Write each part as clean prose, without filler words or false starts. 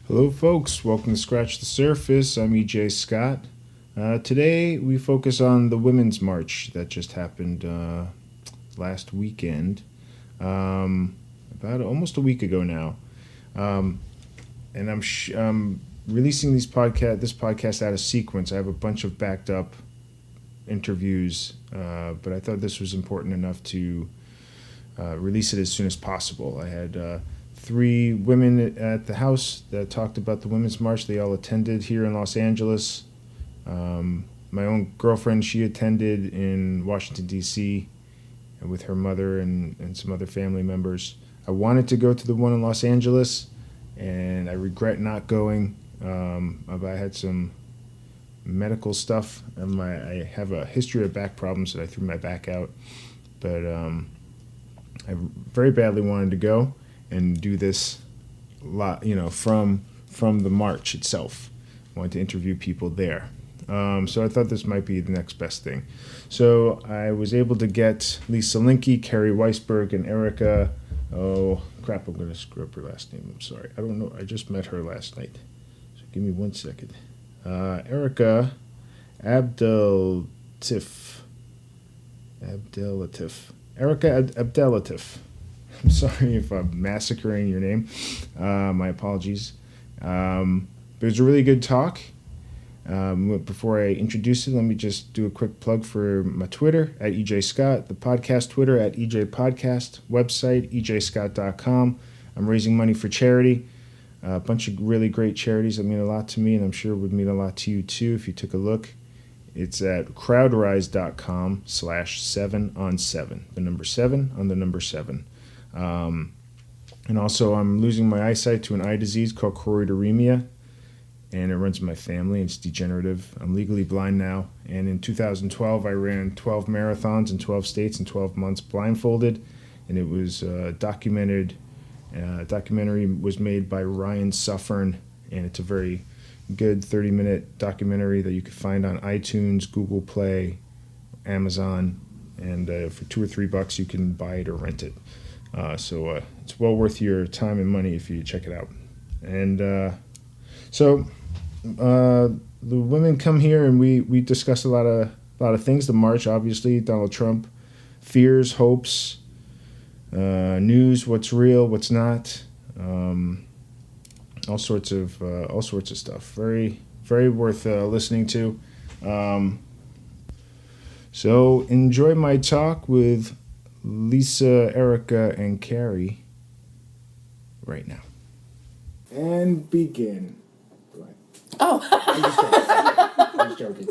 Hello folks, welcome to Scratch the Surface. I'm EJ Scott. Today we focus on the Women's March that just happened last weekend, about almost a week ago now. And I'm releasing this podcast out of sequence. I have a bunch of backed up interviews, but I thought this was important enough to release it as soon as possible. I had 3 women at the house that talked about the Women's March. They all attended here in Los Angeles. My own girlfriend, she attended in Washington, D.C. with her mother and some other family members. I wanted to go to the one in Los Angeles, and I regret not going. I had some medical stuff. I have a history of back problems that I threw my back out. But I very badly wanted to go and do this from the march itself. I wanted to interview people there. So I thought this might be the next best thing. So I was able to get Lisa Linke, Carrie, Weinberg, and Erika. Oh, crap, I'm going to screw up her last name. I'm sorry. I don't know. I just met her last night. So give me 1 second. Erika Abdelatif. Erika Abdelatif. I'm sorry if I'm massacring your name. My apologies. But it was a really good talk. Before I introduce it, let me just do a quick plug for my Twitter, at EJ Scott, the podcast Twitter, at EJ Podcast, website, ejscott.com. I'm raising money for charity, a bunch of really great charities that mean a lot to me, and I'm sure would mean a lot to you too if you took a look. It's at crowdrise.com/7on7, the number 7 on the number 7. And also I'm losing my eyesight to an eye disease called choroideremia, and it runs in my family. It's degenerative. I'm legally blind now, and in 2012 I ran 12 marathons in 12 states in 12 months blindfolded, and it was documented. Documentary was made by Ryan Suffern, and it's a very good 30-minute documentary that you can find on iTunes, Google Play, Amazon, and for $2 or $3 you can buy it or rent it. So it's well worth your time and money if you check it out. And the women come here and we discuss a lot of things. The march, obviously, Donald Trump, fears, hopes, news, what's real, what's not, all sorts of stuff. Very, very worth listening to. So enjoy my talk with Lisa, Erika, and Carrie right now. And begin. Oh. I'm just joking.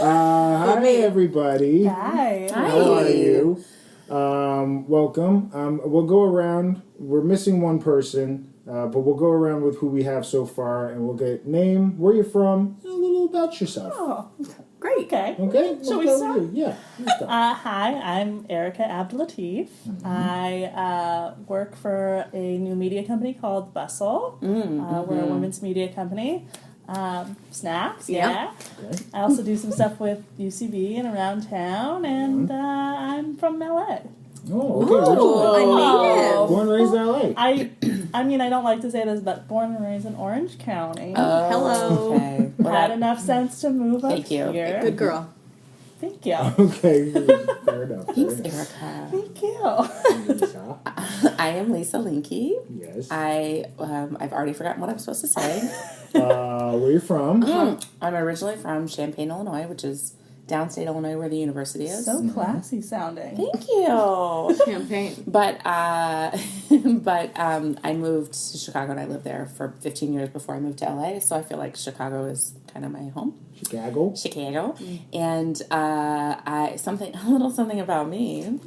Hi, everybody. Hi. How are you? Welcome. We'll go around. We're missing one person, but we'll go around with who we have so far, and we'll get name, where you're from, and a little about yourself. Oh, great. Okay. Shall we start? Yeah. Hi, I'm Erika Abdelatif. Mm-hmm. I work for a new media company called Bustle. We're a women's media company. Snaps, yeah. Okay. I also do some stuff with UCB and around town, and I'm from LA. Oh, okay. Oh, born and raised in LA. I mean, I don't like to say this, but born and raised in Orange County. Oh, hello. Okay. Had enough sense to move up here. Good girl. Thank you. Okay, fair enough. Thanks, Erika. Thank you. I am Lisa Linke. Yes. I've already forgotten what I'm supposed to say. Where are you from? I'm originally from Champaign, Illinois, which is downstate Illinois where the university is. So classy sounding. Thank you. Champagne. But I moved to Chicago and I lived there for 15 years before I moved to LA. So I feel like Chicago is kind of my home. Chicago. And a little something about me.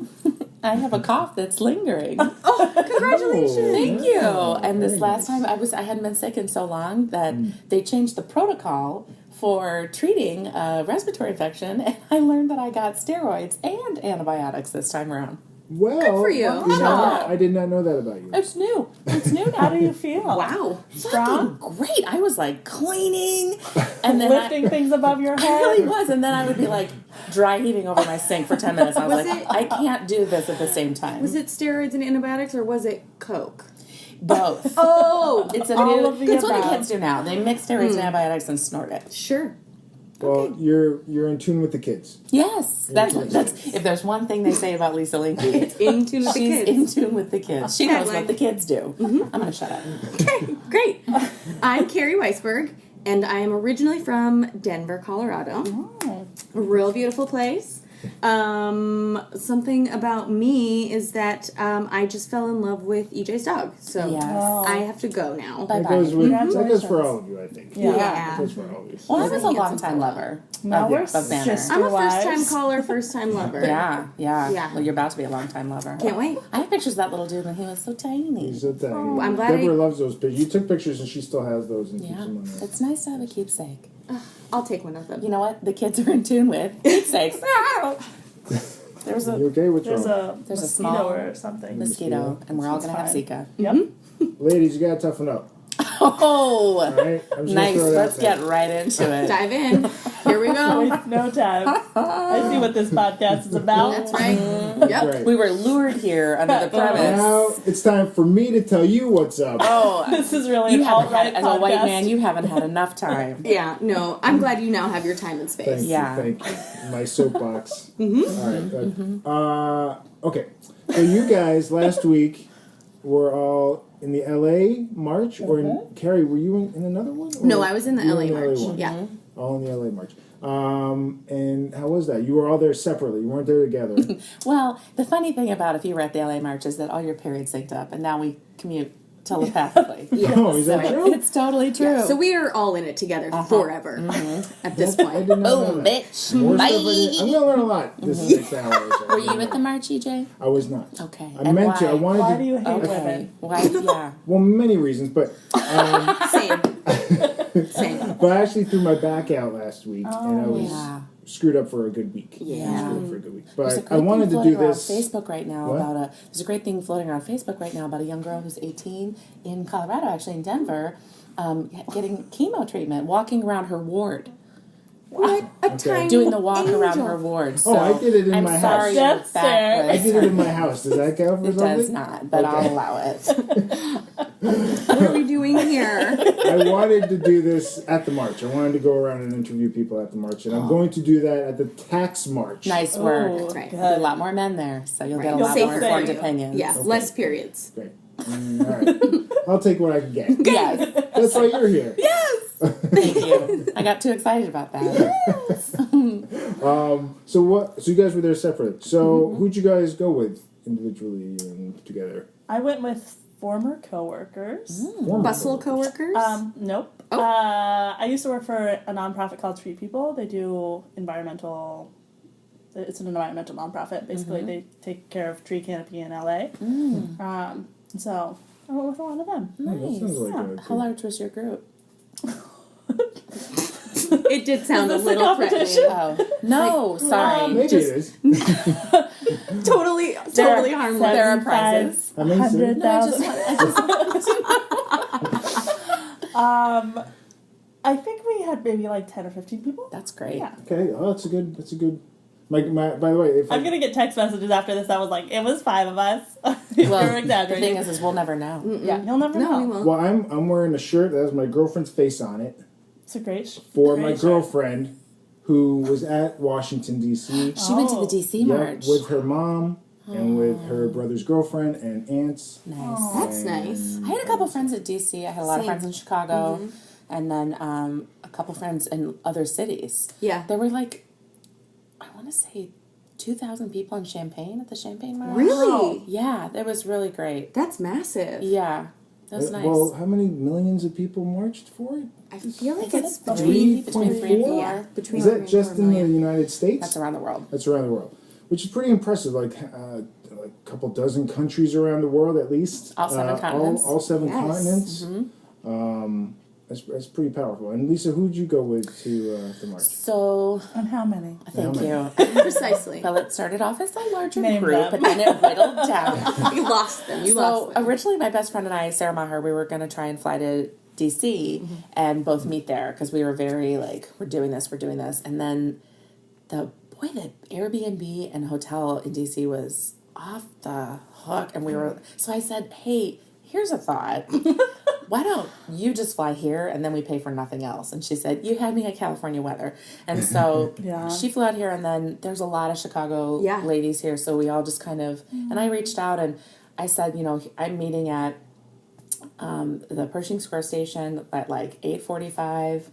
I have a cough that's lingering. Oh, congratulations. Thank you. And this last time I hadn't been sick in so long that they changed the protocol for treating a respiratory infection, and I learned that I got steroids and antibiotics this time around. Well, good for you. I did not know that about you. It's new. How do you feel? Wow. Strong? Fucking great. I was like cleaning and then lifting things above your head. I really was. And then I would be like dry heaving over my sink for 10 minutes. I was like, I can't do this at the same time. Was it steroids and antibiotics or was it Coke? Both. Oh, It's a All new. of the That's what the above. kids do now. They mix steroids and antibiotics and snort it. sure. Well, you're in tune with the kids. Yes, that's if there's one thing they say about Lisa Linke, It's in tune with the she's kids. in tune with the kids. She knows Okay. what the kids do. I'm gonna shut up. Okay, great. I'm Carrie Weisberg, and I am originally from Denver, Colorado. Oh. A real beautiful place. Something about me is that I just fell in love with EJ's dog. So Yes. I have to go now. Bye. That goes with that goes Congratulations. for all of you, I think. Yeah. That goes for all of you. Well, I was a Handsome long time fellow. lover. Now of, we're of Banner. sisters. I'm a first time Wives. caller, first time lover. Yeah. Yeah. Well, you're about to be a long time lover. Can't wait. I have pictures of that little dude when he was so tiny. He's a thing. Oh, I'm glad Deborah loves those pictures. You took pictures and she still has those and keeps Yeah, them on there. it's nice to have a keepsake. I'll take one of them. You know what? The kids are in tune with keepsakes. There's You a okay? What's There's wrong? There's a mosquito small or something. mosquito, and we're all gonna have fine. Zika. Yep. Ladies, you gotta toughen up. Oh, All right? I'm just nice. gonna throw it out Let's there. get right into it. Dive in. Here we go. Waste no time. I see what this podcast is about. That's right. Yep. Right. We were lured here under the premise. Now it's time for me to tell you what's up. Oh, This is really you an haven't alt-right had, as a white podcast. man, you haven't had enough time. Yeah, no, I'm glad you now have your time and space. Thank Yeah. you, thank you. My soapbox. All right. Okay. So you guys last week were all in the LA march, or in Carrie? Were you in another one? Or No, I was in the you were LA march. one? Yeah. All in the LA march. And how was that? You were all there separately. You weren't there together. Well, the funny thing about if you were at the LA March is that all your periods synced up, and now we commute telepathically. Oh, is that true? It's totally true. So we are all in it together forever at this I point. did not know Boom, that. bitch. More Bye. stuff I did- I'm gonna learn a lot this next hour. Were you at the March, EJ? I was not. Okay. I And meant to. I why? wanted Why to. do you hate Okay. women? Why? Yeah. Well, many reasons, but Same. Same. but I actually threw my back out last week, and I was Yeah. screwed up for a good week. Yeah. Screwed up for a good week. There's a But great I wanted thing to do floating this. around Facebook right now What? about there's a great thing floating around Facebook right now about a young girl who's 18 in Colorado, actually in Denver, getting chemo treatment, walking around her ward, What a Okay. tiny doing the walk angel. around her ward. So I did it in I'm my sorry house. your That's back fair. I was- did it in my house. Does that count for It something? does not, but Okay. I'll allow it. What are we doing here? I wanted to do this at the march. I wanted to go around and interview people at the march, and I'm going to do that at the tax march. Nice work. Oh, Right. good. There's a lot more men there, so you'll get a You'll lot save more for informed you. opinions. Yeah, Okay. less periods. Great. All right. I'll take what I can get. Yes. That's why you're here. Thank you. I got too excited about that. So what? So you guys were there separately. So who'd you guys go with individually and together? I went with former coworkers. Former Bustle coworkers. coworkers? Nope. Oh. I used to work for a nonprofit called Tree People. They do environmental. It's an environmental nonprofit. Basically, they take care of tree canopy in LA. So I went with a lot of them. Oh, that sounds like Yeah. a How large was your group? It did sound a Is this a little competition? threatening. Oh, no, sorry. Maybe just- it is. Totally harmless. There are prizes. I mean, so- 100,000. I think we had maybe like 10 or 15 people. That's great. Yeah. Okay. Oh, that's a good. My, by the way, if I'm gonna get text messages after this. I was like, it was 5 of us. Well, You're the thing exaggerating. is we'll never know. Yeah, you'll never No, know. we won't. well, I'm wearing a shirt that has my girlfriend's face on it It's a great for great my shirt. girlfriend who was at Washington D.C. She went to the Oh. DC Yep, March. with her mom and with her brother's girlfriend and aunts. Nice. That's nice. I had a couple friends at DC. I had a lot of Same. friends in Chicago, and then a couple friends in other cities. Yeah. There were like, I want to say, 2,000 people in Champaign at the Champagne March. Really? Yeah, that was really great. That's massive. Yeah, that was nice. Well, how many millions of people marched for it? I feel like Is it's it between 3 and 4? yeah, between Is 3 that and just 4 in the million. United States? That's around the world. That's around the world, which is pretty impressive. Like a couple dozen countries around the world, at least. All 7 continents. All 7 Yes. continents. That's pretty powerful. And Lisa, who'd you go with to the march? So, And how many? thank many? you. Precisely. Well, it started off as a larger Name group, them. but then it whittled down. You lost them. You So lost them. originally, my best friend and I, Sarah Maher, we were going to try and fly to DC and both meet there because we were very like, we're doing this, and then the Airbnb and hotel in DC was off the hook, and we were. So I said, hey, here's a thought. Why don't you just fly here and then we pay for nothing else? And she said, you had me at California weather. And so she flew out here, and then there's a lot of Chicago ladies here. So we all just kind of, and I reached out and I said, I'm meeting at the Pershing Square station at like 8:45.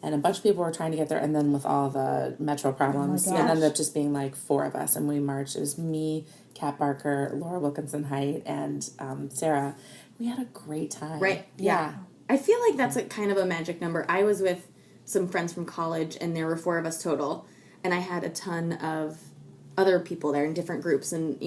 And a bunch of people were trying to get there, and then with all the metro problems, it ended up just being like 4 of us, and we marched. It was me, Kat Barker, Laura Wilkinson Height, and Sarah. We had a great time. Right. Yeah. I feel like that's a kind of a magic number. I was with some friends from college, and there were 4 of us total, and I had a ton of other people there in different groups, and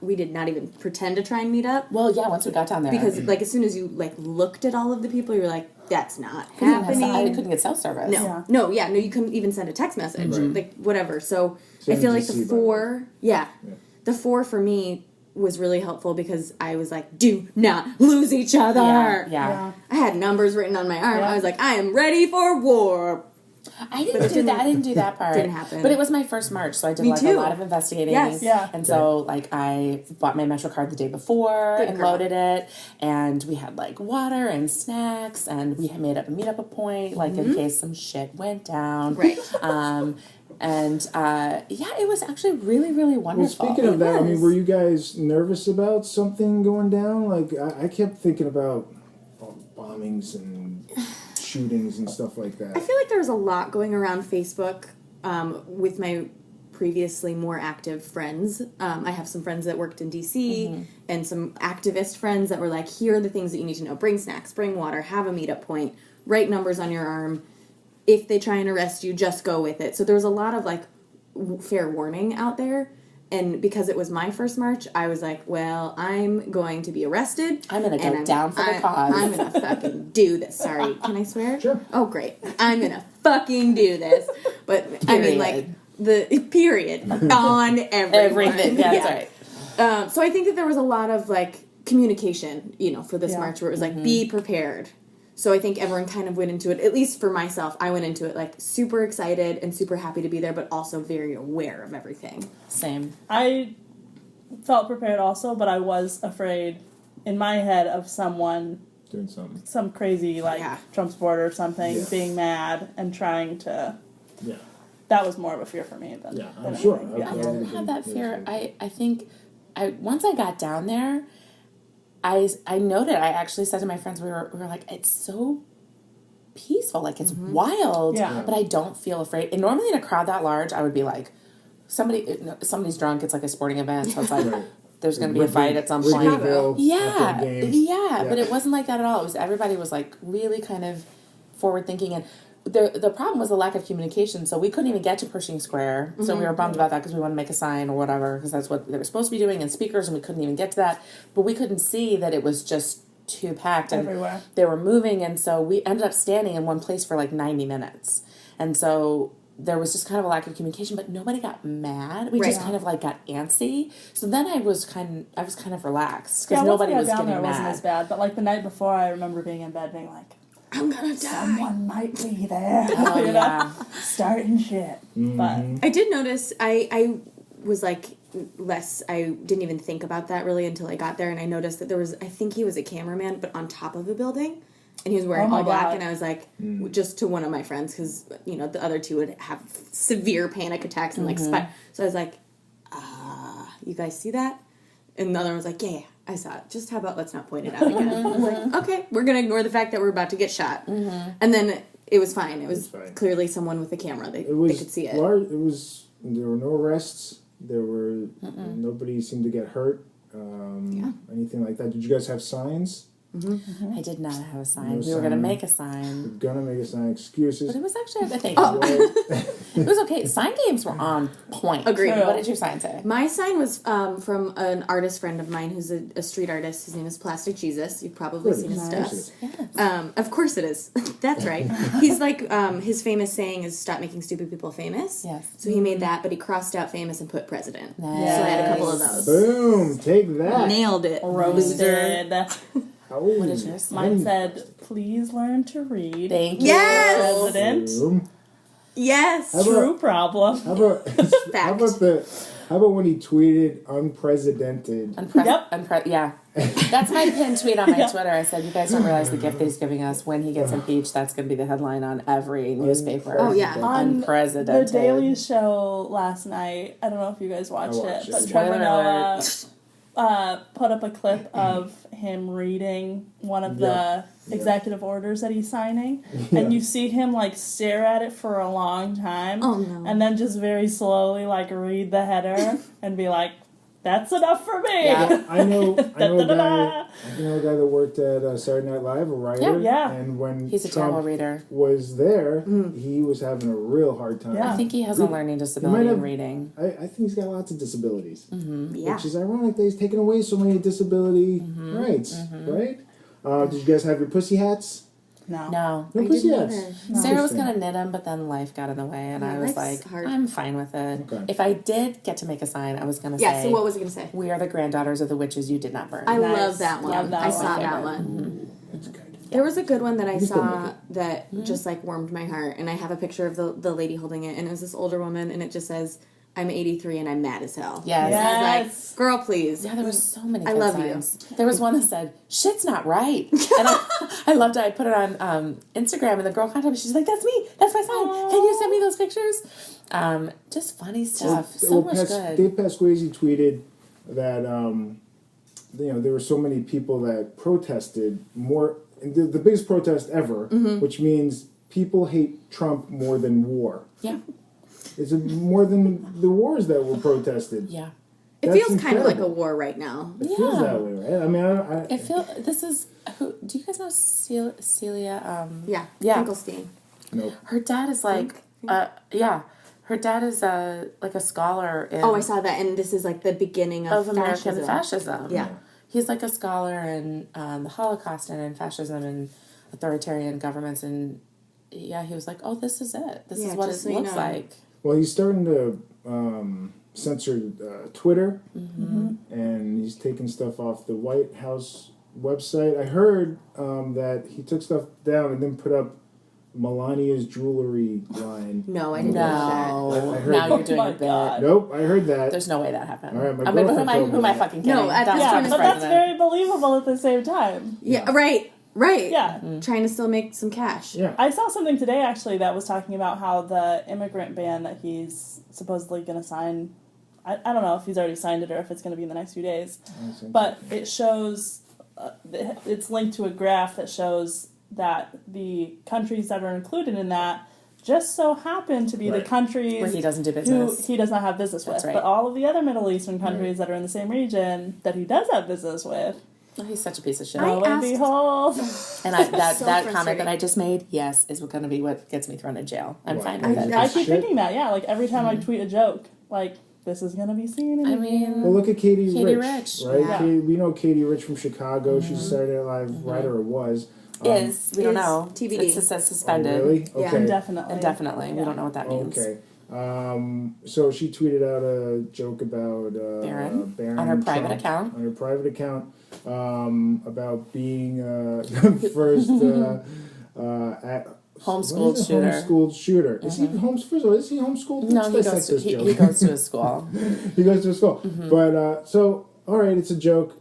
we did not even pretend to try and meet up. Well, yeah, once we got down there, because like as soon as you like looked at all of the people, you were like, that's not happening. I couldn't get cell service. No, you couldn't even send a text message, like whatever. So I feel like the 4, the 4 for me was really helpful because I was like, do not lose each other. Yeah. I had numbers written on my arm. I was like, I am ready for war. I didn't do that. I didn't do that part. Didn't happen. But it was my first march, so I did a lot of investigating. Yes. Yeah. And so I bought my Metro card the day before and loaded it, and we had water and snacks, and we had made up a meetup point in case some shit went down. Right. And it was actually really, really wonderful. Well, speaking of that, were you guys nervous about something going down? I kept thinking about bombings and shootings and stuff like that. I feel like there was a lot going around Facebook with my previously more active friends. I have some friends that worked in DC and some activist friends that were like, here are the things that you need to know. Bring snacks, bring water, have a meetup point, write numbers on your arm. If they try and arrest you, just go with it. So there was a lot of fair warning out there. And because it was my first march, I was like, well, I'm going to be arrested. I'm going to go down for the cause. I'm going to fucking do this. Sorry. Can I swear? Sure. Oh, great. I'm going to fucking do this. But, Period. the period on everyone. Everything. Yeah, that's right. So I think that there was a lot of, communication, for this march where it was be prepared. So I think everyone kind of went into it, at least for myself, I went into it super excited and super happy to be there, but also very aware of everything. Same. I felt prepared also, but I was afraid in my head of someone doing something. Some crazy Trump supporter or something being mad and trying to. Yeah. That was more of a fear for me than. Yeah, I'm sure. I didn't have that fear. I think once I got down there, I noted, I actually said to my friends, we were like, it's so peaceful, it's wild, but I don't feel afraid. And normally in a crowd that large, I would be like, somebody's drunk, it's like a sporting event, so it's like, there's going to be a fight at some point. Yeah, but it wasn't like that at all. It was, everybody was really kind of forward thinking, and the problem was the lack of communication, so we couldn't even get to Pershing Square, so we were bummed about that because we wanted to make a sign or whatever, because that's what they were supposed to be doing, and speakers, and we couldn't even get to that, but we couldn't see that it was just too packed, and everywhere. They were moving, and so we ended up standing in one place for 90 minutes, and so there was just kind of a lack of communication, but nobody got mad. We just kind of got antsy. So then I was kind of relaxed because nobody was getting mad. It wasn't as bad, but the night before, I remember being in bed being like, I'm gonna die. Someone might be there. Oh, starting shit. But I did notice I was I didn't even think about that really until I got there, and I noticed that there was, I think he was a cameraman, but on top of the building, and he was wearing all black, and I was like, just to one of my friends, because the other two would have severe panic attacks and so I was like, you guys see that? And the other one was like, yeah, I saw it. Just how about let's not point it out again? I was like, okay, we're going to ignore the fact that we're about to get shot. And then it was fine. It was clearly someone with a camera. They could see it. There were no arrests. There were, nobody seemed to get hurt. Anything like that. Did you guys have signs? I did not have a sign. We were going to make a sign. We were going to make a sign. Excuses. But it was actually, I think, it was okay. Sign games were on point. Agreed. What did your sign say? My sign was from an artist friend of mine who's a street artist. His name is Plastic Jesus. You've probably seen his stuff. Yes. Of course it is. That's right. He's his famous saying is "Stop making stupid people famous." Yes. So he made that, but he crossed out famous and put president. Nice. So I had a couple of those. Boom! Take that. Nailed it. roasted. What is yours? Mine said, "Please learn to read." Thank you. Yes! President. Boom. Yes. True problem. How about How about when he tweeted unprecedented? Yeah. That's my pinned tweet on my Twitter. I said, you guys don't realize the gift that he's giving us. When he gets impeached, that's going to be the headline on every newspaper. Oh, yeah. On Unprecedented. The Daily Show last night, I don't know if you guys watched it, but Trevor Noah put up a clip of him reading one of the executive orders that he's signing, and you see him like stare at it for a long time, and then just very slowly like read the header and be like, "That's enough for me." Yeah. I know a guy that worked at Saturday Night Live, a writer. Yeah. And when He's a Trump terrible reader. was there, he was having a real hard time. Yeah. I think he has a learning disability in reading. I think he's got lots of disabilities. Yeah. Which is ironic that he's taken away so many disability rights, right? Did you guys have your pussy hats? No. No. No I pussy didn't hats. either. Sarah was going to knit them, but then life got in the way, and Yeah, I was life's like, hard. I'm fine with it. Okay. If I did get to make a sign, I was going to Yeah, say, so what was I going to say? we are the granddaughters of the witches you did not burn. I Nice. love that one. Love that I one. saw that Favorite. one. That's good. There was a good one that I Just don't saw make that just like warmed my heart, and I have a picture of the lady holding it, and it was this older woman, and it just says, "I'm 83 and I'm mad as hell." Yes. And I was Yes. like, "Girl, please." Yeah, there were so many I good love signs. There was one that said, "Shit's not right." And I loved it. I put it on Instagram, and the girl contacted me. She's like, "That's me. That's my sign. Can you send me those pictures?" Just funny stuff. So much good. Dave Pasquesi tweeted that there were so many people that protested more. The biggest protest ever, which means people hate Trump more than war. Yeah. It's more than the wars that were protested. Yeah. It That's feels kind of like a incredible. war right now. It feels that way, right? I mean, I feel this is who? Do you guys know Celia? Yeah, Finkelstein. nope. Her dad is like, her dad is like a scholar in Oh, I saw that, and this is like the beginning of American fascism. Yeah. He's like a scholar in the Holocaust and in fascism and authoritarian governments, and he was like, "Oh, this is it. This is what it looks like." Well, he's starting to censor Twitter, and he's taking stuff off the White House website. I heard that he took stuff down and then put up Melania's jewelry line. No, I didn't know that. No, I heard now that. you're doing Oh my a bit. God. Nope, I heard that. There's no way that happened. All right, my I mean, girlfriend told me who am I that. fucking kidding? No, at this That's point Yeah, it's but that's president. very believable at the same time. Yeah, right. Yeah. Trying to still make some cash. Yeah. I saw something today actually that was talking about how the immigrant ban that he's supposedly going to sign, I don't know if he's already signed it or if it's going to be in the next few days, but it shows, it's linked to a graph that shows that the countries that are included in that just so happen to be the Right. countries Where he doesn't do who business. he does not have business That's with. right. But all of the other Middle Eastern countries that are in the same region that he does have business with, Oh, he's such a piece of shit. lo and asked- behold. And that So comment frustrating. that I just made, yes, is going to be what gets me thrown in jail. I'm Right. fine with it. I That's keep shit. thinking that, yeah. Like every time I tweet a joke, like this is gonna be seen. I mean, Well, look at Katie Katie Rich, Rich. right? Yeah. We know Katie Rich from Chicago. She's a Saturday Night Live writer, or was. we don't is know. TBD. It says Oh, suspended. really? Yeah. Okay. Indefinitely. Indefinitely. We don't know what that means. Okay. So she tweeted out a joke about Barron Barron on her private Trump, account. On her private account, about being first at Homeschooled what is it? shooter. Homeschooled shooter. Is he homeschooled? Is he homeschooled? No, Let's he dissect goes, to, this he, joke. he goes to a school. He goes to school. But so all right, it's a joke.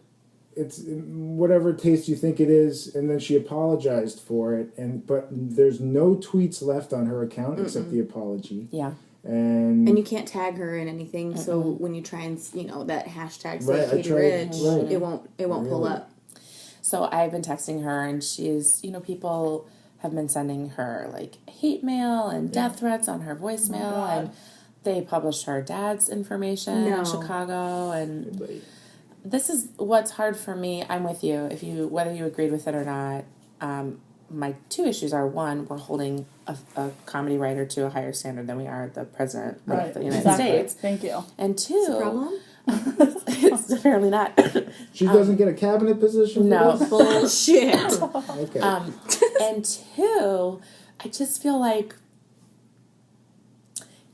It's whatever taste you think it is, and then she apologized for it. But there's no tweets left on her account except the apology. Yeah. And And you can't tag her in anything, so when you try and that hashtag say Right, I Katie tried- Rich, right. it won't pull Really? up. So I've been texting her, and she's, people have been sending her like hate mail and death threats on her voicemail, God. and they published her dad's information No. in Chicago, and But- this is what's hard for me. I'm with you. Whether you agreed with it or not, my two issues are: one, we're holding a comedy writer to a higher standard than we are the president Right. of the United Exactly. States, Thank you. and two, Problem? it's apparently not. She doesn't get a cabinet position? for No, this? bullshit. Okay. And two, I just feel like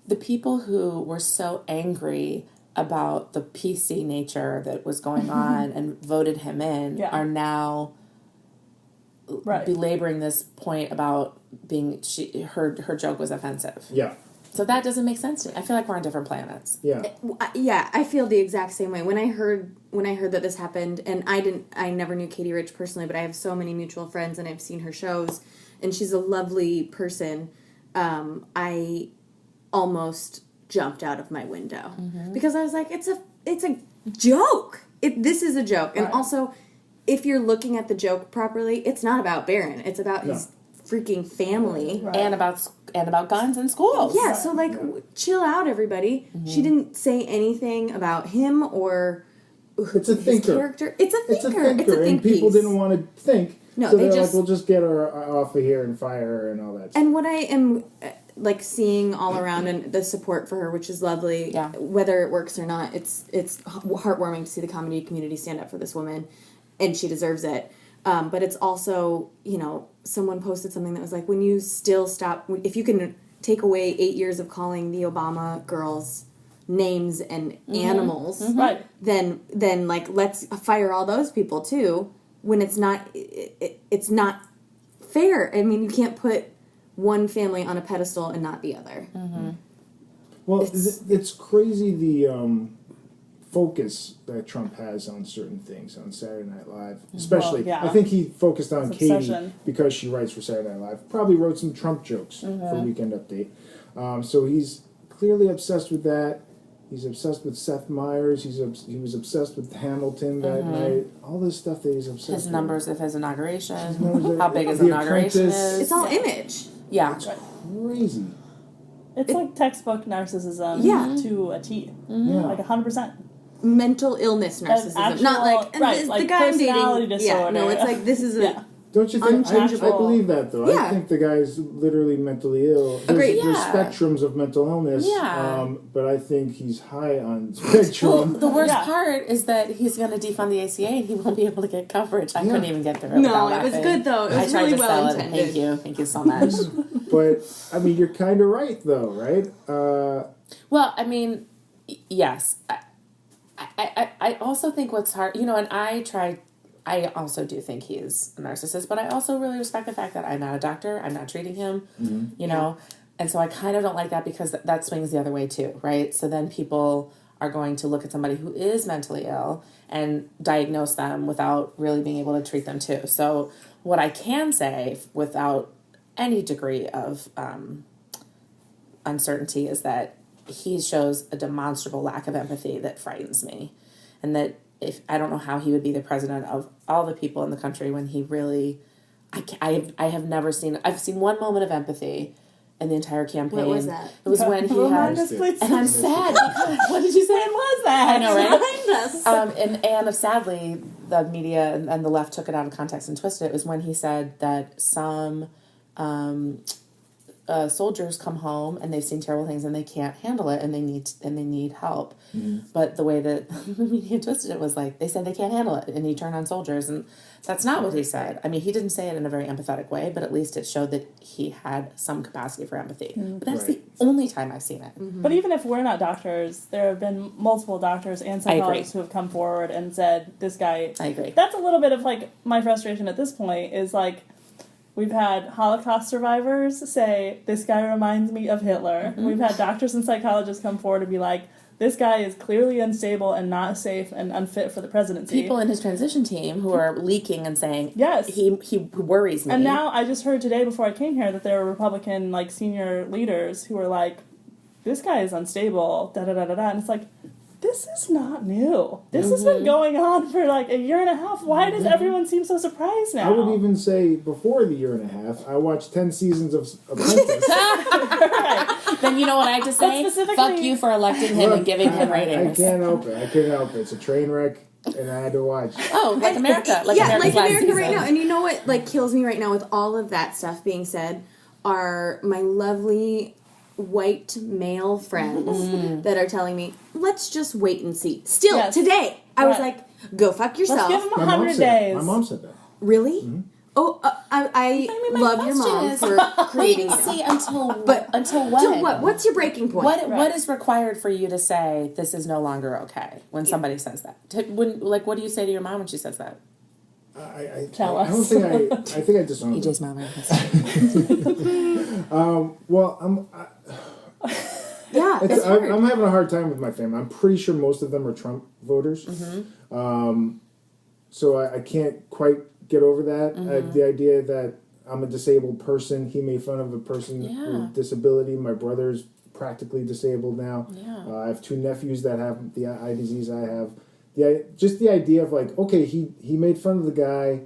the people who were so angry about the PC nature that was going on and voted him in Yeah. are now Right. belaboring this point about being her joke was offensive. yeah. So that doesn't make sense to me. I feel like we're on different planets. Yeah. Yeah, I feel the exact same way. When I heard that this happened, and I never knew Katie Rich personally, but I have so many mutual friends, and I've seen her shows, and she's a lovely person. I almost jumped out of my window because I was like, it's a joke. This is a joke, and also, if you're looking at the joke properly, it's not about Barron. It's about his freaking family and about guns in schools. Yeah, so chill out, everybody. She didn't say anything about him or it's a thinker. Character. It's a thinker. It's a think and people piece. didn't want to think. No, so they they're just like, we'll just get her off of here and fire her and all that stuff. And what I am seeing all around and the support for her, which is lovely. Yeah. Whether it works or not, it's heartwarming to see the comedy community stand up for this woman, and she deserves it. But it's also, someone posted something that was like, when you still stop, if you can take away 8 years of calling the Obama girls names and animals, then let's fire all those people too. When it's not fair. I mean, you can't put one family on a pedestal and not the other. Well, it's crazy the focus that Trump has on certain things on Saturday Night Live, especially. I think he focused on Katie because she writes for Saturday Night Live. Probably wrote some Trump jokes for Weekend Update. So he's clearly obsessed with that. He's obsessed with Seth Meyers. He was obsessed with Hamilton that night. All this stuff that he's obsessed with. His numbers of his inauguration. How big his inauguration is. It's all image. Yeah. It's crazy. It's like textbook narcissism to a T. Like 100%. Mental illness narcissism. Actual, not like, like the guy I'm personality dating. disorder. Yeah, no, it's like, this is a... Don't you think? I believe that, though. Yeah. I think the guy's literally mentally ill. Agreed. There's spectrums of mental illness. Yeah. But I think he's high on spectrum. Well, the worst part is that he's going to defund the ACA and he won't be able to get coverage. I couldn't even get through it. No, it was good, though. It was really well intended. Thank you so much. But, I mean, you're kind of right, though, right? Well, I mean, yes. I also think what's hard, and I also do think he's a narcissist, but I also really respect the fact that I'm not a doctor, I'm not treating him, and so I kind of don't like that because that swings the other way too, right? So then people are going to look at somebody who is mentally ill and diagnose them without really being able to treat them too. So what I can say without any degree of uncertainty is that he shows a demonstrable lack of empathy that frightens me. And that I don't know how he would be the president of all the people in the country when he really, I have never seen, I've seen one moment of empathy in the entire campaign. What was that? It was when he had, and I'm sad because, what did you say it was that? I know, right? And sadly, the media and the left took it out of context and twisted it. It was when he said that some soldiers come home and they've seen terrible things and they can't handle it and they need help. But the way that the media twisted it was like they said they can't handle it and he turned on soldiers, and that's not what he said. I mean, he didn't say it in a very empathetic way, but at least it showed that he had some capacity for empathy. But that's the only time I've seen it. But even if we're not doctors, there have been multiple doctors and psychologists who have come forward and said, this guy... I agree. That's a little bit of, like, my frustration at this point is, like, we've had Holocaust survivors say, this guy reminds me of Hitler. We've had doctors and psychologists come forward and be like, this guy is clearly unstable and not safe and unfit for the presidency. People in his transition team who are leaking and saying, yes, he worries me. And now I just heard today before I came here that there were Republican, like, senior leaders who were like, this guy is unstable, da-da-da-da-da. And it's like, this is not new. This has been going on for like a year and a half. Why does everyone seem so surprised now? I would even say before the year and a half, I watched 10 seasons of Apprentice. Right. Then you know what I have to say? Fuck you for electing him and giving him ratings. I can't help it. I couldn't help it. It's a train wreck, and I had to watch. Oh, like America. Like America right now. And you know what like kills me right now with all of that stuff being said are my lovely white male friends that are telling me, let's just wait and see. Still, today, I was like, go fuck yourself. Let's give them 100 days. My mom said that. Really? Mm-hmm. Oh, I love your mom for creating it. See, until when? Until what? What's your breaking point? What is required for you to say this is no longer okay when somebody says that? What do you say to your mom when she says that? Tell us. I don't think I think I disowned EJ's mom. Yeah, it's hard. I'm having a hard time with my family. I'm pretty sure most of them are Trump voters. So I can't quite get over that. The idea that I'm a disabled person. He made fun of a person with disability. My brother's practically disabled now. Yeah. I have 2 nephews that have the eye disease I have. Just the idea of like, okay, he made fun of the guy,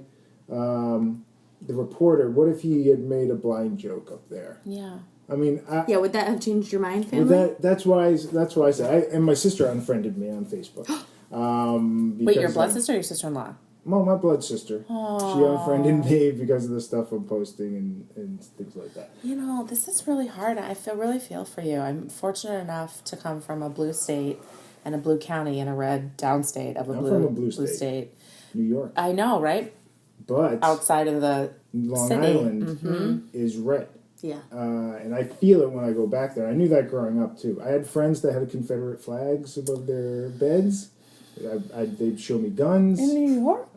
the reporter. What if he had made a blind joke up there? Yeah. I mean, would that have changed your mind, family? that's why I said. And my sister unfriended me on Facebook. Wait, your blood sister or your sister-in-law? Well, my blood sister. Aww. She unfriended me because of the stuff I'm posting and things like that. You know, this is really hard. I really feel for you. I'm fortunate enough to come from a blue state and a blue county and a red downstate of I'm from a blue state. New York. I know, right? But outside of the Long city. Island is red. Yeah. And I feel it when I go back there. I knew that growing up, too. I had friends that had Confederate flags above their beds. They'd show me guns. In New York?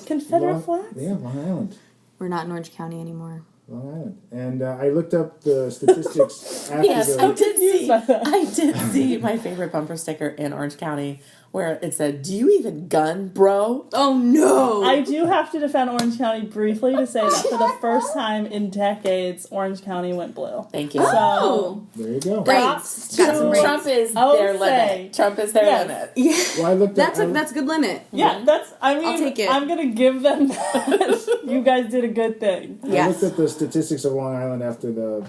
Confederate flags? Yeah, Long Island. We're not in Orange County anymore. Long Island. And I looked up the statistics after Yes, I I did see my favorite bumper sticker in Orange County where it said, "Do you even gun, bro?" Oh, no! I do have to defend Orange County briefly to say that for the first time in decades, Orange County went blue. Thank you. So, There you go. Brains. Got some brains. Trump is I would their say- limit. Trump is their Yes. limit. Yeah. Well, I looked That's at... a good limit. yeah, I'll take it. I'm going to give them that. You guys did a good thing. I Yes. looked at the statistics of Long Island after the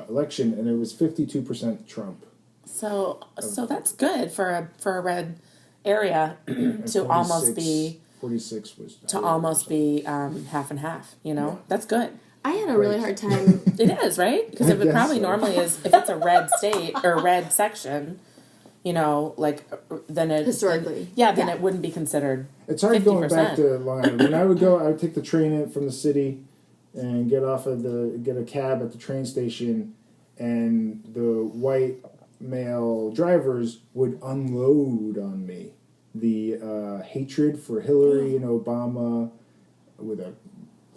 election, and it was 52% Trump. So that's good for a red area to almost be 46 was half and half. You know, that's good. I had a really hard time. It is, right? Because I if it guess probably so. normally is, if it's a red state or red section, you know, like then it Historically. then it wouldn't be considered. It's hard 50%. going back to Long Island. When I would take the train in from the city and get a cab at the train station, and the white male drivers would unload on me the hatred for Hillary and Obama,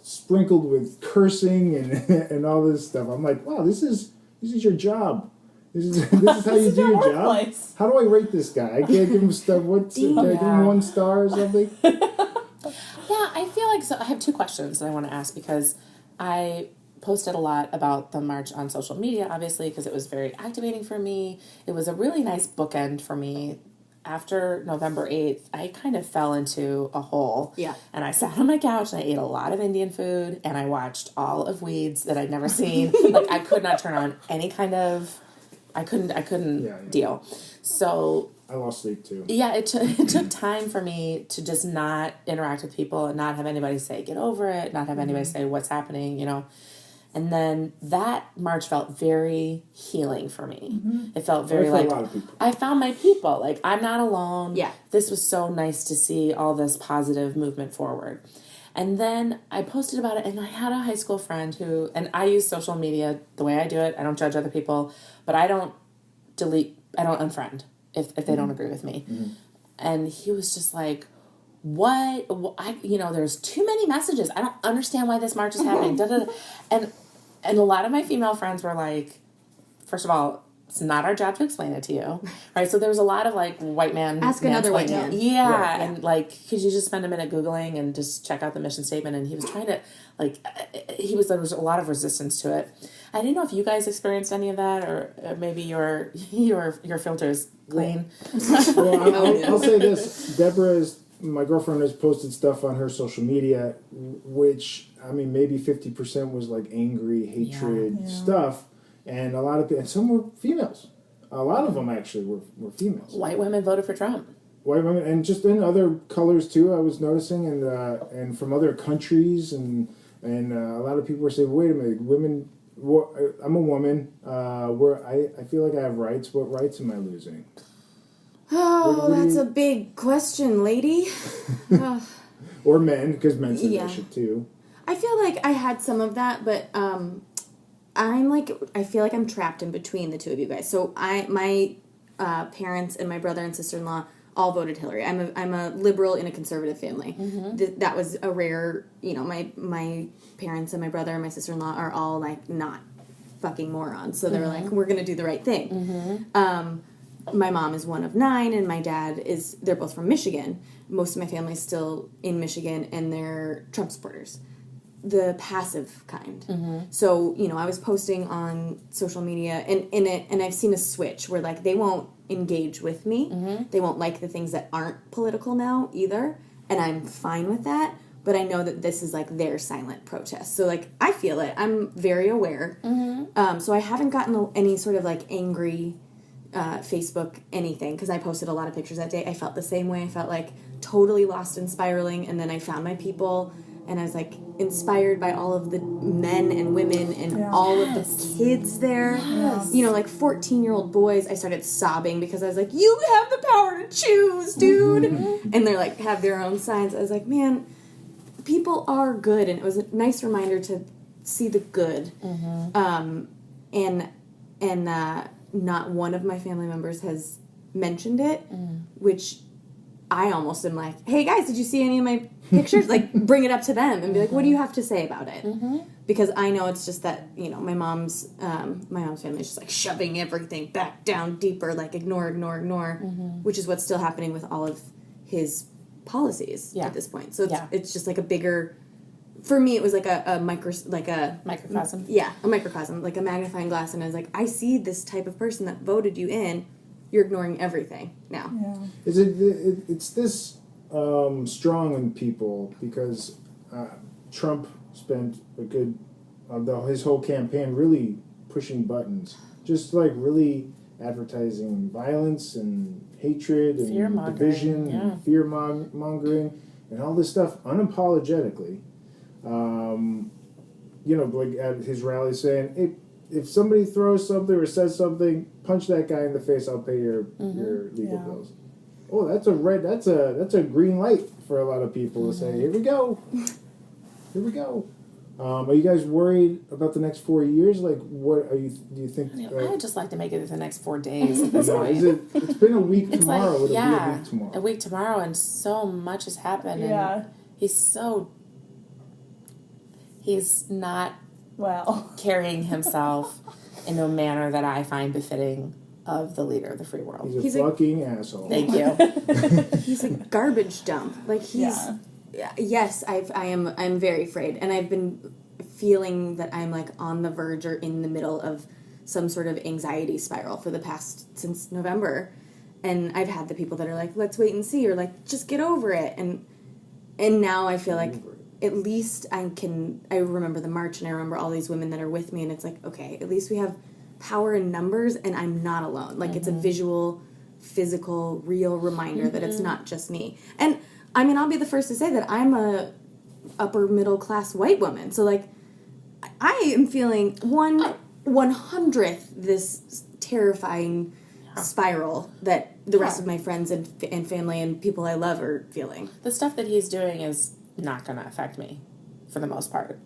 sprinkled with cursing and all this stuff. I'm like, wow, this is your job. This is how you do your job. Workplace. How do I rate this guy? I can't give him stuff. Can I give him 1 star or something? Yeah, I feel like so. I have 2 questions that I want to ask because I posted a lot about the march on social media, obviously, because it was very activating for me. It was a really nice bookend for me. After November 8th, I kind of fell into a hole. Yeah. And I sat on my couch and I ate a lot of Indian food and I watched all of Weeds that I'd never seen. Like, I could not turn on any kind of... I couldn't deal. So... I lost sleep too. Yeah, it took time for me to just not interact with people and not have anybody say, get over it, not have anybody say, what's happening, you know. And then that march felt very healing for me. It felt very like a lot of people. I found my people. Like, I'm not alone. Yeah. This was so nice to see all this positive movement forward. And then I posted about it, and I had a high school friend who, and I use social media the way I do it. I don't judge other people, but I don't unfriend if they don't agree with me. And he was just like, there's too many messages. I don't understand why this march is happening. Da, da, da. And a lot of my female friends were like, first of all, it's not our job to explain it to you, right? So there was a lot of like white man. Ask another white man. Yeah, Right. and like, could you just spend a minute Googling and just check out the mission statement? And he was trying to, there was a lot of resistance to it. I didn't know if you guys experienced any of that, or maybe your filters clean. Well, I'll say this: my girlfriend has posted stuff on her social media, which I mean, maybe 50% was like angry, hatred stuff, and and some were females. A lot of them actually were females. White women voted for Trump. White women, and just in other colors too. I was noticing, and from other countries, and a lot of people were saying, "Wait a minute, women." I'm a woman. I feel like I have rights. What rights am I losing? Oh, that's a big question, lady. Or men, because men say that shit too. I feel like I had some of that, but I feel like I'm trapped in between the two of you guys. So my parents and my brother and sister-in-law all voted Hillary. I'm a liberal in a conservative family. That was a rare, my parents and my brother and my sister-in-law are all like not fucking morons. So they're like, we're going to do the right thing. My mom is one of 9, and my dad they're both from Michigan. Most of my family's still in Michigan, and they're Trump supporters. The passive kind. So, I was posting on social media, and I've seen a switch where, like, they won't engage with me. They won't like the things that aren't political now either, and I'm fine with that, but I know that this is, like, their silent protest. So, like, I feel it. I'm very aware. So I haven't gotten any sort of, like, angry Facebook anything, because I posted a lot of pictures that day. I felt the same way. I felt, like, totally lost and spiraling, and then I found my people, and I was, like, inspired by all of the men and women and all of the kids there. Like 14-year-old boys. I started sobbing because I was like, you have the power to choose, dude. And they're like, have their own signs. I was like, man, people are good. And it was a nice reminder to see the good. And not one of my family members has mentioned it, which I almost am like, hey guys, did you see any of my pictures? Like, bring it up to them and be like, what do you have to say about it? Because I know it's just that, my mom's family is just like shoving everything back down deeper, like ignore, which is what's still happening with all of his policies at this point. So it's just like a bigger, for me, it was like a microcosm. Yeah, a microcosm, like a magnifying glass. And I was like, I see this type of person that voted you in. You're ignoring everything now. Is it's this strong in people because Trump spent a good his whole campaign really pushing buttons, just like really advertising violence and hatred and division and fear mongering and all this stuff unapologetically. Like at his rally saying, if somebody throws something or says something, punch that guy in the face. I'll pay your legal bills. Oh, that's a green light for a lot of people to say, here we go. Are you guys worried about the next 4 years? Like, what are you? Do you think? I'd just like to make it to the next 4 days at this point. It's been a week tomorrow. Like, It'll be a week tomorrow. A week tomorrow, and so much has happened. And he's not carrying himself in a manner that I find befitting of the leader of the free world. He's a fucking asshole. Thank you. He's a garbage dump. Like, he's... Yes, I'm very afraid. And I've been feeling that I'm, like, on the verge or in the middle of some sort of anxiety spiral since November. And I've had the people that are like, let's wait and see, or like, just get over it. And now I feel like... at least I remember the march, and I remember all these women that are with me, and it's like, okay, at least we have power in numbers, and I'm not alone. Like, it's a visual, physical, real reminder that it's not just me. And, I mean, I'll be the first to say that I'm a upper middle class white woman, so, like, I am feeling 1/100th this terrifying spiral that the rest of my friends and family and people I love are feeling. The stuff that he's doing is not going to affect me for the most part.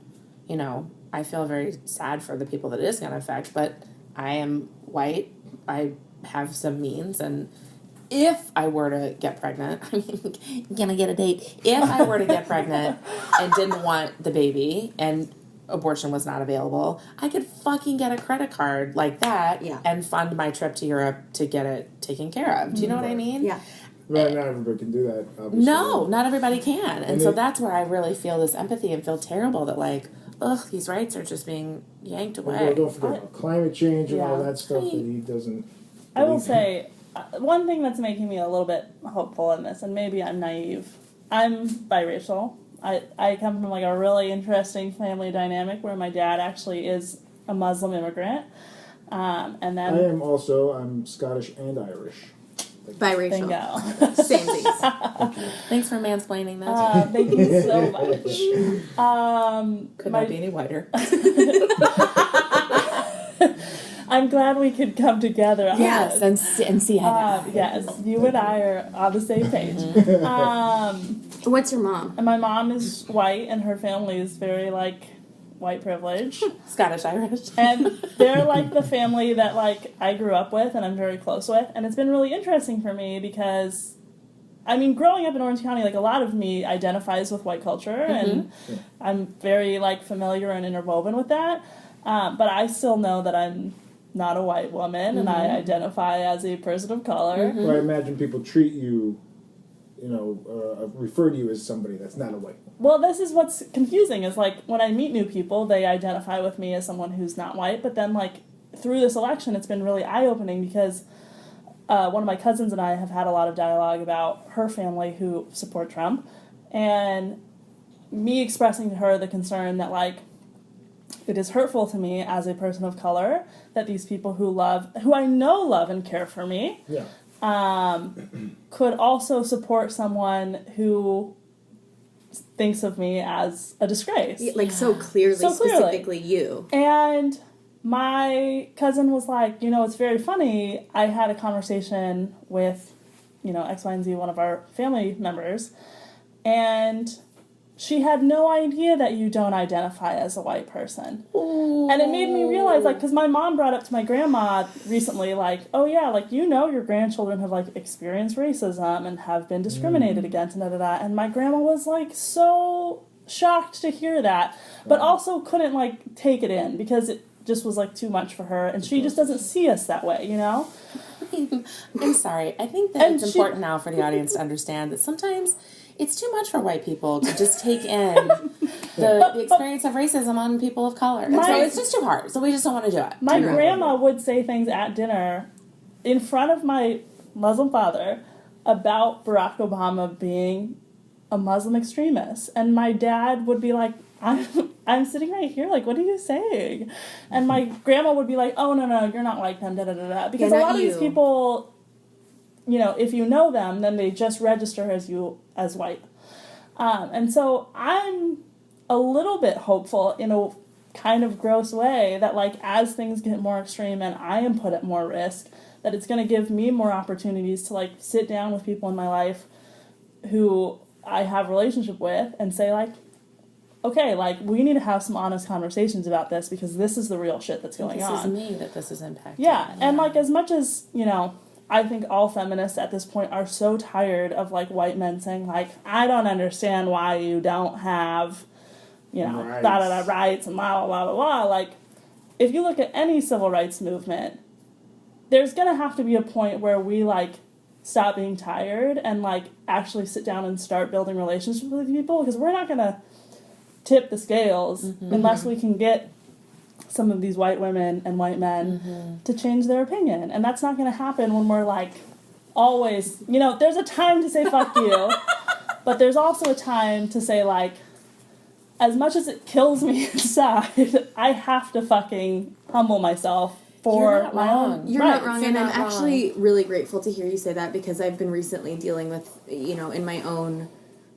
I feel very sad for the people that it is going to affect, but I am white. I have some means, and if I were to get pregnant, gonna get a date. If I were to get pregnant and didn't want the baby and abortion was not available, I could fucking get a credit card like that and fund my trip to Europe to get it taken care of. Do you know what I mean? Yeah. Not everybody can do that, obviously. No, not everybody can. And so that's where I really feel this empathy and feel terrible that, like, these rights are just being yanked away. Well, don't forget about climate change and all that stuff that he doesn't... I will say, one thing that's making me a little bit hopeful in this, and maybe I'm naive, I'm biracial. I come from, like, a really interesting family dynamic where my dad actually is a Muslim immigrant. And then I'm Scottish and Irish. Biracial. Bingo. Same things. Thanks for mansplaining that. Thank you so much. Could not be any whiter. I'm glad we could come together. Yes, and see how yes, you and I are on the same page. What's your mom? And my mom is white, and her family is very, like, white privilege. Scottish Irish. And they're, like, the family that, like, I grew up with and I'm very close with. And it's been really interesting for me because I mean, growing up in Orange County, like, a lot of me identifies with white culture, and I'm very, like, familiar and interwoven with that. But I still know that I'm not a white woman, and I identify as a person of color. Well, I imagine people treat you, refer to you as somebody that's not a white woman. Well, this is what's confusing, is, like, when I meet new people, they identify with me as someone who's not white, but then, like, through this election, it's been really eye-opening because one of my cousins and I have had a lot of dialogue about her family who support Trump, and me expressing to her the concern that, like, it is hurtful to me as a person of color that these people who I know love and care for me, could also support someone who thinks of me as a disgrace. Like, so clearly, specifically you. And my cousin was like, it's very funny. I had a conversation with, X, Y, and Z, one of our family members, and she had no idea that you don't identify as a white person. Ooh. And it made me realize, like, because my mom brought up to my grandma recently, like, oh yeah, like, your grandchildren have, like, experienced racism and have been discriminated against and da-da-da. And my grandma was, like, so shocked to hear that, but also couldn't, like, take it in because it just was, like, too much for her, and she just doesn't see us that way, I'm sorry. I think that it's important now for the audience to understand that sometimes it's too much for white people to just take in the experience of racism on people of color. It's just too hard, so we just don't want to do it. My grandma would say things at dinner in front of my Muslim father about Barack Obama being a Muslim extremist, and my dad would be like, I'm sitting right here, like, what are you saying? And my grandma would be like, oh, no, you're not like them, da-da-da-da. Because a lot of these people, if you know them, then they just register as white. And so I'm a little bit hopeful in a kind of gross way that, like, as things get more extreme and I am put at more risk, that it's going to give me more opportunities to, like, sit down with people in my life who I have a relationship with and say, like, okay, like, we need to have some honest conversations about this because this is the real shit that's going on. This is me that this is impacting. Yeah, and, like, as much as, I think all feminists at this point are so tired of, like, white men saying, like, I don't understand why you don't have, rights and blah, blah, blah, blah, blah. Like, if you look at any civil rights movement, there's going to have to be a point where we, like, stop being tired and, like, actually sit down and start building relationships with people, because we're not going to tip the scales unless we can get some of these white women and white men to change their opinion. And that's not going to happen when we're, like, always, there's a time to say fuck you, but there's also a time to say, like, as much as it kills me inside, I have to fucking humble myself for my own You're rights. not wrong, and I'm actually really grateful to hear you say that, because I've been recently dealing with, in my own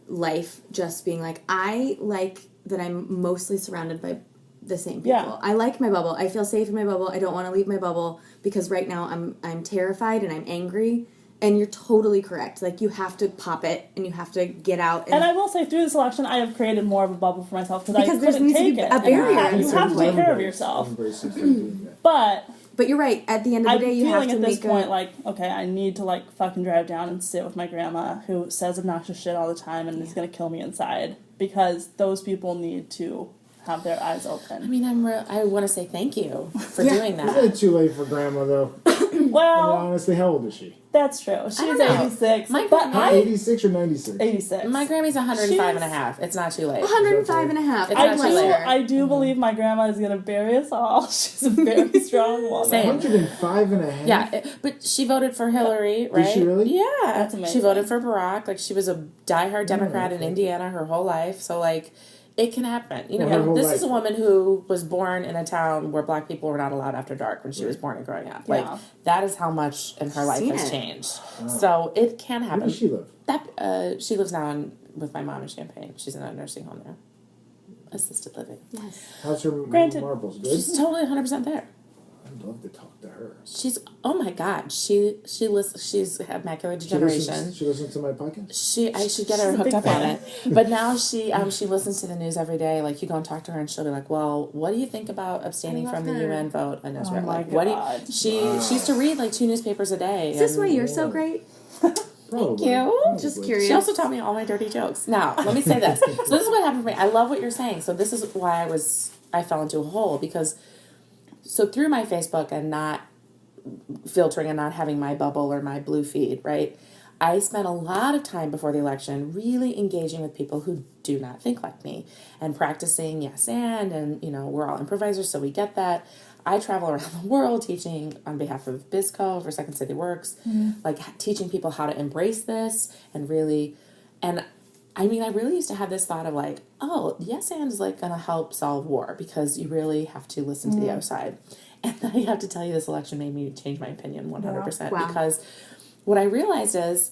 life, just being like, I like that I'm mostly surrounded by the same people. Yeah. I like my bubble. I feel safe in my bubble. I don't want to leave my bubble because right now I'm terrified and I'm angry. And you're totally correct. Like, you have to pop it and you have to get out. And I will say, through this election, I have created more of a bubble for myself because I there couldn't needs to take be it. a barrier. You have to take care of yourself. But you're right. At the end of the day, you have to I'm feeling at this point like, okay, I need to, like, fucking drive down and sit with my grandma who says obnoxious shit all the time and is going to kill me inside, because those people need to have their eyes open. I mean, I want to say thank you for doing that. It's too late for grandma, though. Well, honestly, how old is she? That's true. She's 86. My but 86 or 96? 86. My Grammy's 105 and a half. It's not too late. 105 and a half. I do believe my grandma is going to bury us all. She's a very strong woman. Same. 105 and a half? Yeah, but she voted for Hillary, right? Did she really? Yeah. That's amazing. She voted for Barack. Like, she was a diehard Democrat in Indiana her whole life. So, like, it can happen. This is a woman who was born in a town where black people were not allowed after dark when she was born and growing up. Like, that is how much in her life has changed. Wow. So it can happen. Where does she live? She lives now with my mom in Champaign. She's in a nursing home there. Assisted living. Yes. How's her marbles? Good? She's totally 100% there. I'd love to talk to her. She's, oh my God, she's macular degeneration. She listens to my podcast? I should get her hooked up on it. But now she listens to the news every day. Like, you go and talk to her and she'll be like, well, what do you think about abstaining from the UN vote on Israel? Oh my like, God. she used to read like 2 newspapers a day. Is this why you're so great? Probably. Thank you. Probably. Just curious. She also taught me all my dirty jokes. Now, let me say this. So this is what happened for me. I love what you're saying. So this is why I fell into a hole, because so through my Facebook and not filtering and not having my bubble or my blue feed, right? I spent a lot of time before the election really engaging with people who do not think like me and practicing yes and we're all improvisers, so we get that. I travel around the world teaching on behalf of BizCo for Second City Works, like teaching people how to embrace this and really, and I mean, I really used to have this thought of like, oh, yes and is like going to help solve war because you really have to listen to the other side. And I have to tell you, this election made me change my opinion 100% because what I realized is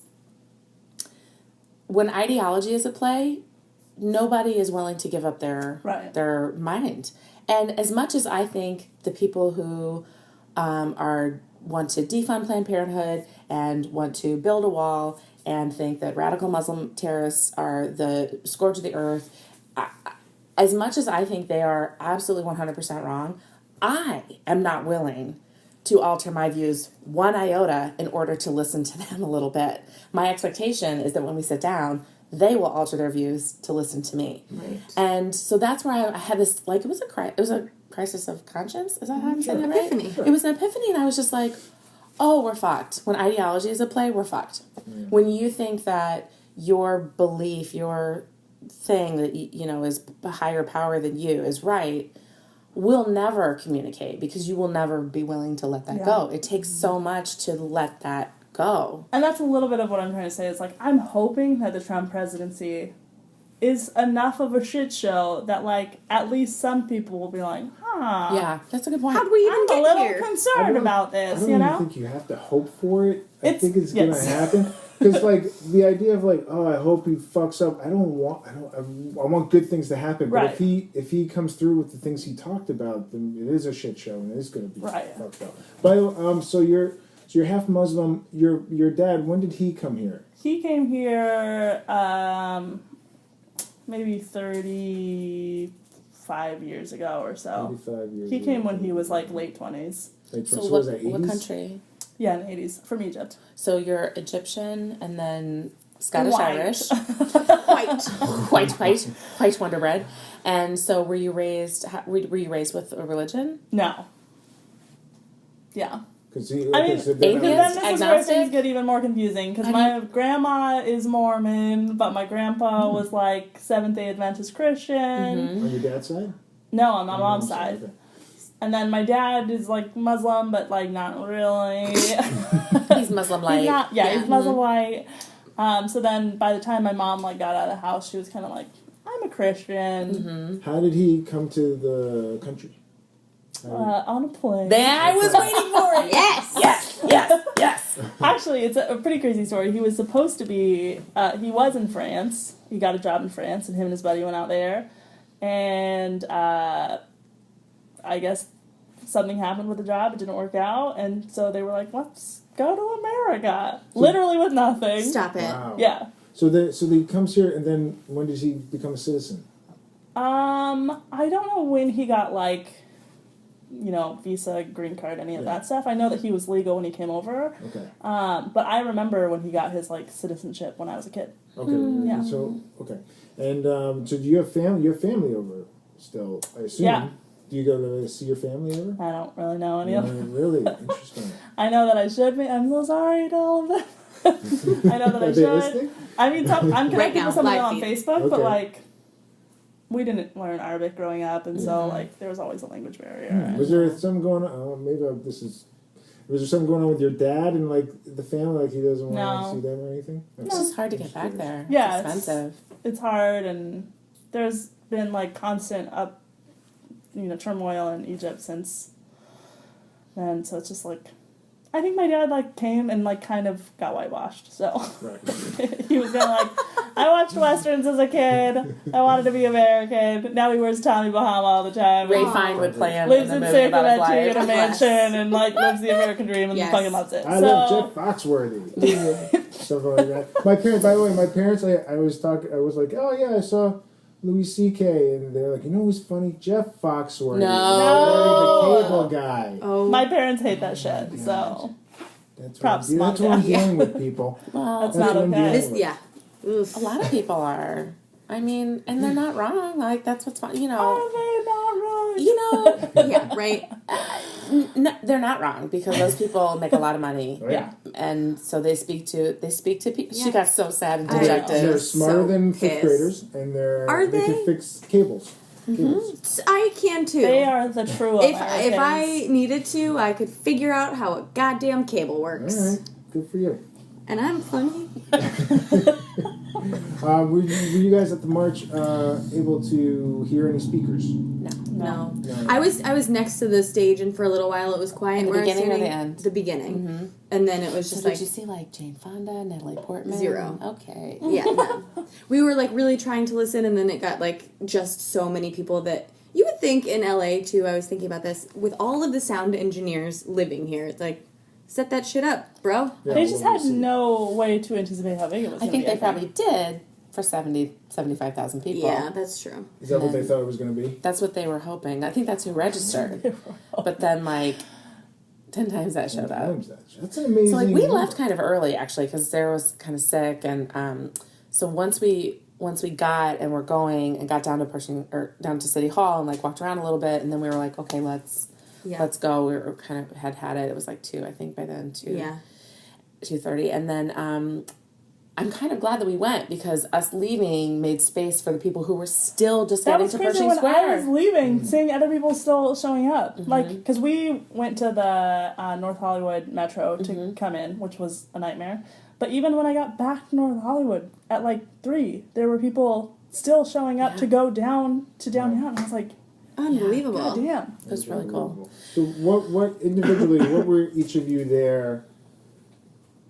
when ideology is at play, nobody is willing to give up their mind. And as much as I think the people who want to defund Planned Parenthood and want to build a wall and think that radical Muslim terrorists are the scourge of the earth, as much as I think they are absolutely 100% wrong, I am not willing to alter my views one iota in order to listen to them a little bit. My expectation is that when we sit down, they will alter their views to listen to me. Right. And so that's where I had this, like, it was a crisis of conscience. Is that how I'm saying it right? Epiphany. It was an epiphany, and I was just like, oh, we're fucked. When ideology is at play, we're fucked. Yeah. When you think that your belief, your thing that, is a higher power than you is right, we'll never communicate because you will never be willing to let that go. It takes so much to let that go. And that's a little bit of what I'm trying to say. Is like, I'm hoping that the Trump presidency is enough of a shit show that, like, at least some people will be like, huh. Yeah, that's a good point. How do we even get here? I'm a little concerned about this, I don't even think you have to hope for it. I think it's going to happen. Because, like, the idea of, like, oh, I hope he fucks up. I want good things to happen. But if he comes through with the things he talked about, then it is a shit show and it is going to be fucked up. But, so you're half Muslim. Your dad, when did he come here? He came here, maybe 35 years ago or so. 35 years He came when he was, like, late 20s. So was that 80s? What country? Yeah, in the 80s, from Egypt. So you're Egyptian and then Scottish Irish. White Wonder Bread. And so were you raised with a religion? No. Yeah. Because then this is where things get even more confusing, because my grandma is Mormon, but my grandpa was like Seventh-day Adventist Christian. On your dad's side? No, on my mom's side. Okay. And then my dad is like Muslim, but like not really. He's Muslim light. He's Muslim light. So then by the time my mom like got out of the house, she was kind of like, I'm a Christian. Mm-hmm. How did he come to the country? On a plane. There, I was waiting for it. Yes. Actually, it's a pretty crazy story. He was supposed to be, he was in France. He got a job in France, and him and his buddy went out there. And I guess something happened with the job. It didn't work out. And so they were like, let's go to America. Literally with nothing. Stop it. Wow. Yeah. So he comes here, and then when does he become a citizen? I don't know when he got, like, visa, green card, any of that stuff. I know that he was legal when he came over. Okay. But I remember when he got his, like, citizenship when I was a kid. Okay. Yeah. So, okay. And so do you have family? Your family over still, I assume? Yeah. Do you go to see your family ever? I don't really know any of them. Really? Interesting. I know that I should be. I'm so sorry to all of them. I know that I should. Listening? I mean, I'm connected with some of them on Facebook, but, like, we didn't learn Arabic growing up, and so, like, there was always a language barrier. Was there something going on? Was there something going on with your dad and, like, the family? Like, he doesn't want to see them or anything? It's just hard to get back there. Yeah, it's expensive. It's hard, and there's been, like, constant turmoil in Egypt since then, so it's just, like, I think my dad, like, came and, like, kind of got whitewashed, so he was kind of like, I watched Westerns as a kid, I wanted to be American, now he wears Tommy Bahama all the time. Ray Fine would play him lives in in Circumvention in a mansion, and, like, lives the American dream, and fucking loves it. I love Jeff Foxworthy. Something like that. My parents, by the way, I was like, oh yeah, I saw Louis C.K. and they're like, who's funny? Jeff Foxworthy. No. The cable guy. Oh. My parents hate that shit, so. Props, that's what I'm dealing with, people. Well, that's not okay. Yeah. Oof. a lot of people are. I mean, and they're not wrong. Like, that's what's fun. You know. Are they not wrong? You know. Yeah, right. No, they're not wrong because those people make a lot of money. Right. Yeah. And so they speak to people. Yeah. She got so sad and I know. dejected. They're smarter So than fifth pissed. graders, and they can fix cables. I can too. They are the true If Americans. I needed to, I could figure out how a goddamn cable works. All right, good for you. And I'm funny. Were you guys at the march able to hear any speakers? No. I was next to the stage, and for a little while it was quiet. In the Where I was beginning or the standing- end? The beginning. And then it was So just did like you see like Jane Fonda, Natalie Portman? 0. Okay. yeah, no. We were like really trying to listen, and then it got like just so many people that you would think in LA too. I was thinking about this with all of the sound engineers living here. It's like, set that shit up, bro. Yeah, They just well, had no way to anticipate how big it was. I gonna think be, they probably did for 75,000 people. Yeah, that's true. Is that what they thought it was going to be? That's what they were hoping. I think that's who registered. But then like 10 times that showed up. That's an amazing. So like we number. left kind of early actually because Sarah was kind of sick, and so once we got and we're going and got down to City Hall and like walked around a little bit, and then we were like, okay, let's go. We were kind of had it. It was like 2, I think by then 2:30, and then I'm kind of glad that we went because us leaving made space for the people who were still just That getting was to crazy Pershing when Square. I was leaving, seeing other people still showing up. Like, because we went to the North Hollywood Metro to come in, which was a nightmare. But even when I got back to North Hollywood at like 3, there were people still showing up to go down to downtown. I was like, Unbelievable. God damn. It was really cool. So what individually, what were each of you there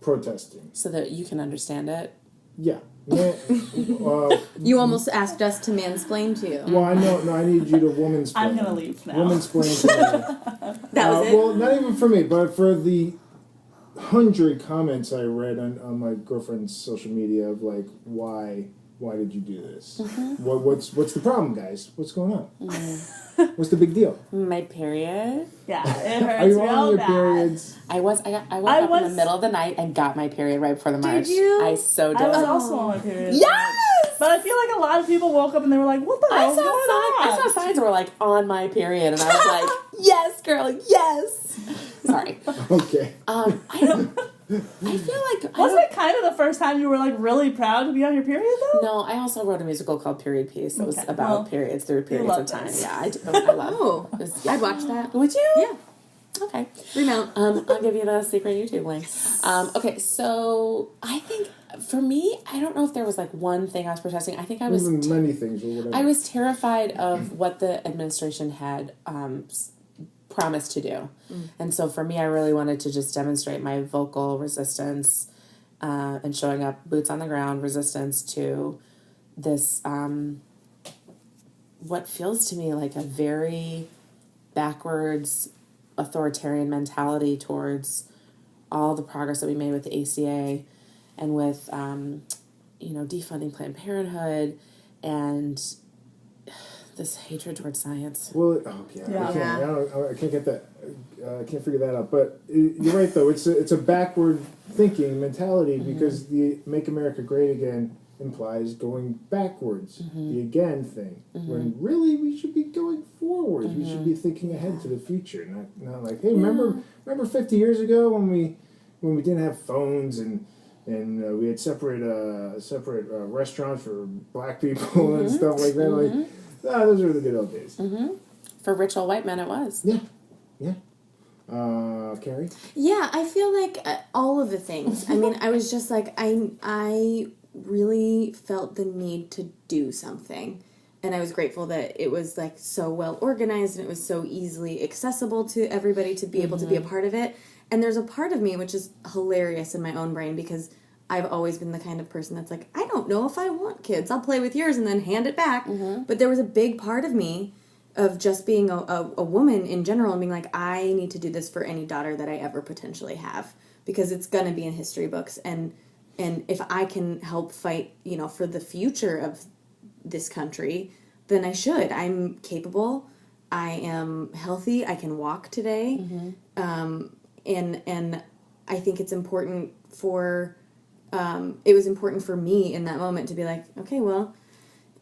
protesting? So that you can understand it. Yeah. You almost asked us to mansplain to you. Well, I know. No, I need you to womansplain. I'm going to leave now. Womansplain to me. That was it? Well, not even for me, but for the 100 comments I read on my girlfriend's social media of like, why did you do this? What's the problem, guys? What's going on? What's the big deal? My period. Yeah, it hurts Are you real on your bad. periods? I woke up in the middle of the night and got my period right before the march. you? I so did. I was also on my period. Yes! But I feel like a lot of people woke up and they were like, what the hell's going on? I saw signs that were like on my period, and I was like, yes, girl, yes. Sorry. Okay. I feel like Wasn't it kind of the first time you were like really proud to be on your period though? No, I also wrote a musical called Period Piece. It was Okay, about well, periods through periods love of time. this. Yeah, I do. I love. Oh, it. Yeah. I'd watch that. Would you? Yeah. Okay. Remount. I'll give you the secret YouTube link. Okay, so I think for me, I don't know if there was like one thing I was protesting. I think I was many things or whatever. I was terrified of what the administration had promised to do. And so for me, I really wanted to just demonstrate my vocal resistance and showing up boots on the ground resistance to this, what feels to me like a very backwards authoritarian mentality towards all the progress that we made with the ACA and with, defunding Planned Parenthood and this hatred towards science. Well, Yeah. I can't get that. I can't figure that out. But you're right, though. It's a backward thinking mentality because the "Make America Great Again" implies going backwards, the again thing. When really we should be going forward. We should be thinking ahead to the future, not like, hey, remember 50 years ago when we didn't have phones and we had separate restaurants for black people and stuff like that. Like, those are the good old days. For rich old white men, it was. Yeah. Carrie? Yeah, I feel like all of the things. I mean, I was just like, I really felt the need to do something. And I was grateful that it was like so well organized and it was so easily accessible to everybody to be able to be a part of it. And there's a part of me which is hilarious in my own brain because I've always been the kind of person that's like, I don't know if I want kids. I'll play with yours and then hand it back. But there was a big part of me of just being a woman in general and being like, I need to do this for any daughter that I ever potentially have because it's going to be in history books. And if I can help fight, for the future of this country, then I should. I'm capable. I am healthy. I can walk today. And I think it's important for, it was important for me in that moment to be like, okay, well,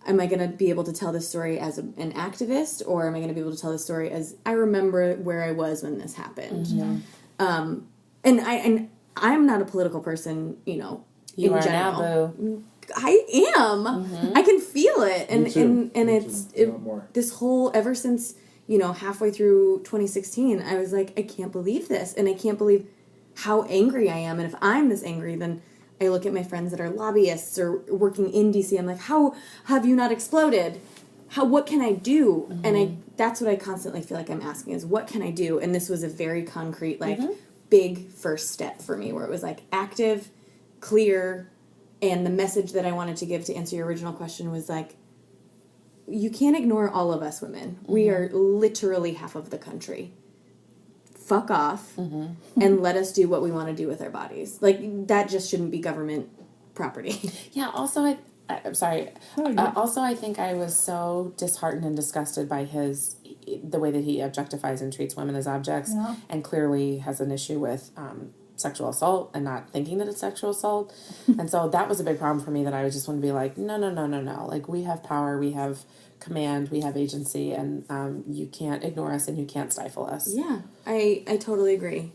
am I going to be able to tell this story as an activist, or am I going to be able to tell this story as I remember where I was when this happened? And I'm not a political person, you know, you in are general. now, boo. I am. I can feel it, and it's this whole ever since, you know, halfway through 2016, I was like, I can't believe this, and I can't believe how angry I am. And if I'm this angry, then I look at my friends that are lobbyists or working in DC. I'm like, how have you not exploded? What can I do? And that's what I constantly feel like I'm asking is, what can I do? And this was a very concrete, like, big first step for me, where it was like active, clear, and the message that I wanted to give to answer your original question was like, you can't ignore all of us women. We are literally half of the country. Fuck off and let us do what we want to do with our bodies. Like, that just shouldn't be government property. Yeah, also, I'm sorry. Also, I think I was so disheartened and disgusted by the way that he objectifies and treats women as objects, and clearly has an issue with sexual assault and not thinking that it's sexual assault. And so that was a big problem for me, that I just want to be like, no. Like, we have power, we have command, we have agency, and you can't ignore us and you can't stifle us. Yeah, I totally agree.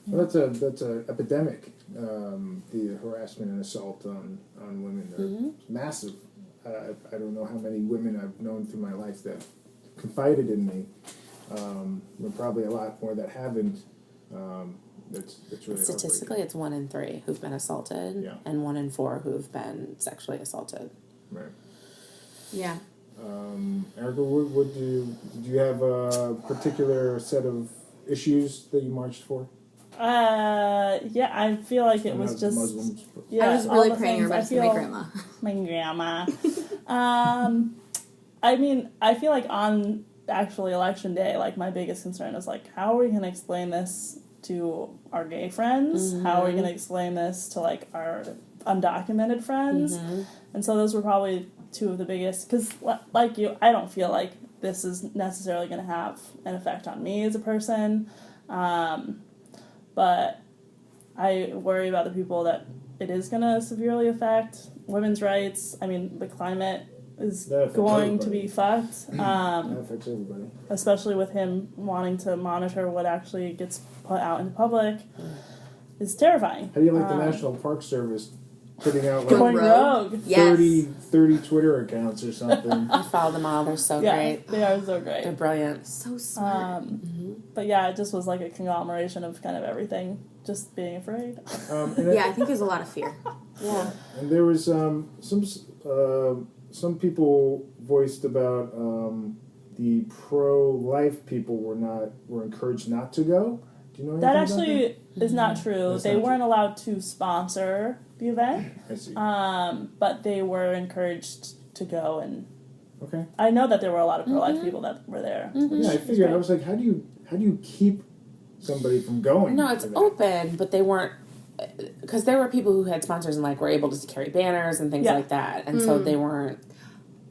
Well, that's a epidemic. The harassment and assault on women are massive. I don't know how many women I've known through my life that confided in me. There are probably a lot more that haven't. It's really statistically, it's 1 in 3 who've been assaulted, and 1 in 4 who've been sexually assaulted. Right. Yeah. Erika, did you have a particular set of issues that you marched for? Yeah, I feel like it was just Muslims. Yeah, I was really praying about my grandma. My grandma. I mean, I feel like on actually election day, like, my biggest concern is like, how are we going to explain this to our gay friends? How are we going to explain this to, like, our undocumented friends? And so those were probably two of the biggest, because like you, I don't feel like this is necessarily going to have an effect on me as a person, but I worry about the people that it is going to severely affect. Women's rights, I mean, the climate is going to be fucked, that affects everybody, especially with him wanting to monitor what actually gets put out into public. Is terrifying. How do you like the National Park Service putting out going rogue? 30 Twitter accounts or something? I follow them all. They're so great. They are so great. They're brilliant. So smart. But yeah, it just was like a conglomeration of kind of everything. Just being afraid. I think there's a lot of fear. Yeah. And there was some people voiced about the pro-life people were encouraged not to go. Do you know anything that about actually is not true. They weren't allowed to sponsor the event. I see. But they were encouraged to go, and okay. I know that there were a lot of pro-life people that were there. Yeah, I figured. I was like, how do you keep somebody from going? No, it's open, but they weren't, because there were people who had sponsors and, like, were able to carry banners and things like that, and so they weren't.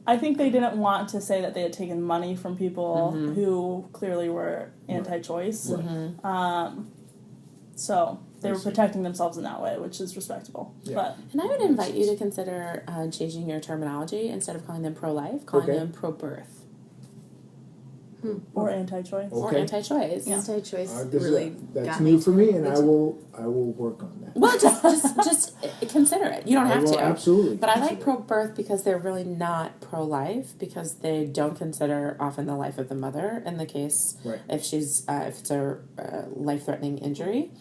I think they didn't want to say that they had taken money from people who clearly were anti-choice. Right. So they were protecting themselves in that way, which is respectable. Yeah. And I would invite you to consider changing your terminology. Instead of calling them pro-life, calling them pro-birth. Or anti-choice. Or anti-choice. Yeah. Anti-choice that's new for me, and I will work on that. Well, just consider it. You don't have to. Absolutely. But I like pro-birth because they're really not pro-life, because they don't consider often the life of the mother in the case if she's if it's a life-threatening injury.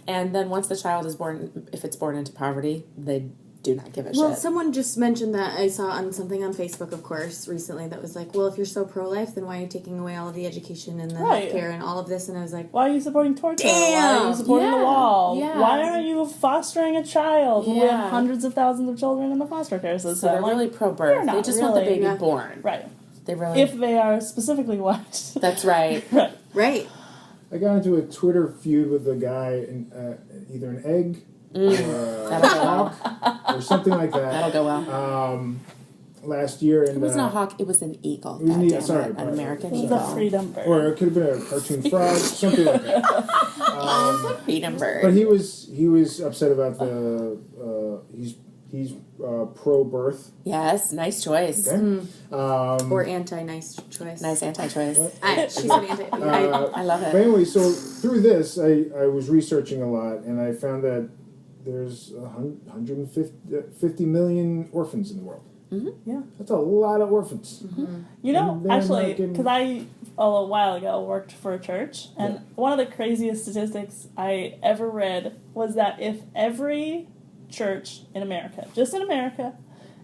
And then once the child is born, if it's born into poverty, they do not give a shit. Well, someone just mentioned that. I saw on something on Facebook, of course, recently that was like, well, if you're so pro-life, then why are you taking away all of the education and the healthcare and all of this? And I was like, why are you supporting torture? Damn! Why are you supporting the wall? Yeah. Why aren't you fostering a child? We have hundreds of thousands of children in the foster care system. So they're really pro-birth. They just want the baby born. Right. They really... If they are specifically white. That's right. Right. I got into a Twitter feud with a guy, either an egg or a hawk or something like that. That'll go well. last year. And it wasn't a hawk, it was an eagle. It was an American eagle. eagle. The freedom bird. Or it could have been a cartoon frog, something like that. Freedom bird. But he was upset about the he's pro-birth. Yes, nice choice. Okay. Or anti-nice choice. Nice anti-choice. She said anti. I love it. But anyway, so through this, I was researching a lot, and I found that there's 150 million orphans in the world. Mm-hmm. Yeah. That's a lot of orphans. Mm-hmm. You know, actually, because I, a little while ago, worked for a church, and one of the craziest statistics I ever read was that if every church in America, just in America,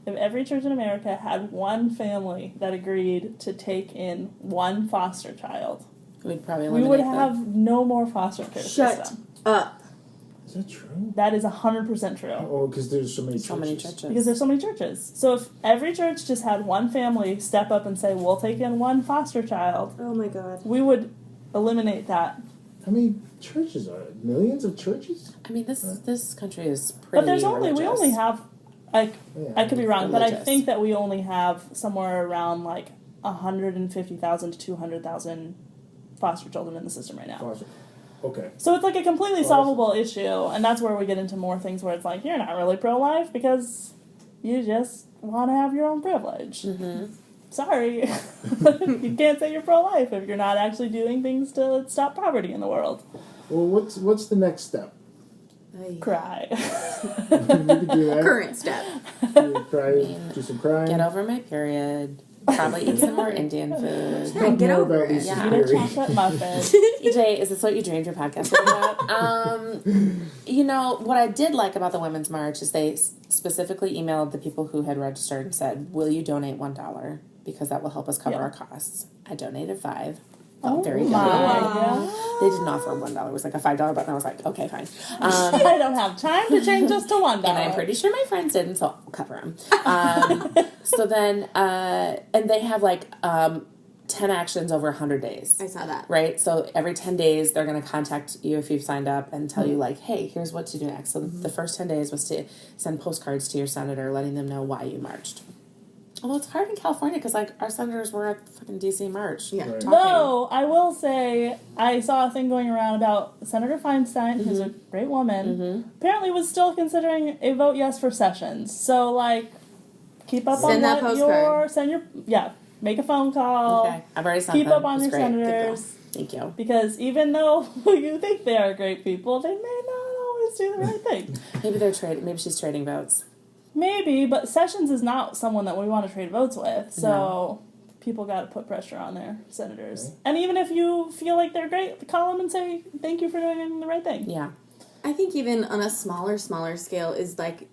if every church in America had one family that agreed to take in one foster child, we'd probably we would have no more foster care Shut system. up. Is that true? That is 100% true. Oh, because there's so many churches. Because there's so many churches. So if every church just had one family step up and say, we'll take in one foster child, Oh my god. we would eliminate that. How many churches are there? Millions of churches? I mean, this country is pretty But there's only, we only have, like, Yeah, I could be wrong, but I religious. think that we only have somewhere around, like, 150,000 to 200,000 foster children in the system right now. Foster. Okay. So it's like a completely solvable issue, and that's where we get into more things where it's like, you're not really pro-life because you just want to have your own privilege. Mm-hmm. Sorry. You can't say you're pro-life if you're not actually doing things to stop poverty in the world. Well, what's the next step? Cry. You could do that. Current step. Cry, do some crying. Get over my period. Probably eat some more Indian food. Talk Get more over about it. Lisa's Yeah. Eat a theory. chocolate muffin. EJ, is this what you dreamed your podcast about? You know, what I did like about the Women's March is they specifically emailed the people who had registered and said, will you donate $1? Because that will help us cover our costs. I donated $5. Felt very good. They didn't offer $1. It was like a $5 button. I was like, okay, fine. I don't have time to change this to $1. And I'm pretty sure my friends didn't, so I'll cover them. So then, and they have like 10 actions over 100 days. I saw that. Right? So every 10 days, they're going to contact you if you've signed up and tell you, like, hey, here's what to do next. So the first 10 days was to send postcards to your senator letting them know why you marched. Well, it's hard in California because, like, our senators were at fucking D.C. March. Yeah. Right. Though, I will say, I saw a thing going around about Senator Feinstein, who's a great woman, apparently was still considering a vote yes for Sessions. So, like, keep up Send that on postcard. make a phone call. Okay. I've already sent Keep them. up on It's your great. senators. Thank you. Because even though you think they are great people, they may not always do the right thing. Maybe they're trading. Maybe she's trading votes. Maybe, but Sessions is not someone that we want to trade votes with, so people got to put pressure on their senators. Okay. And even if you feel like they're great, call them and say, thank you for doing the right thing. Yeah. I think even on a smaller scale is like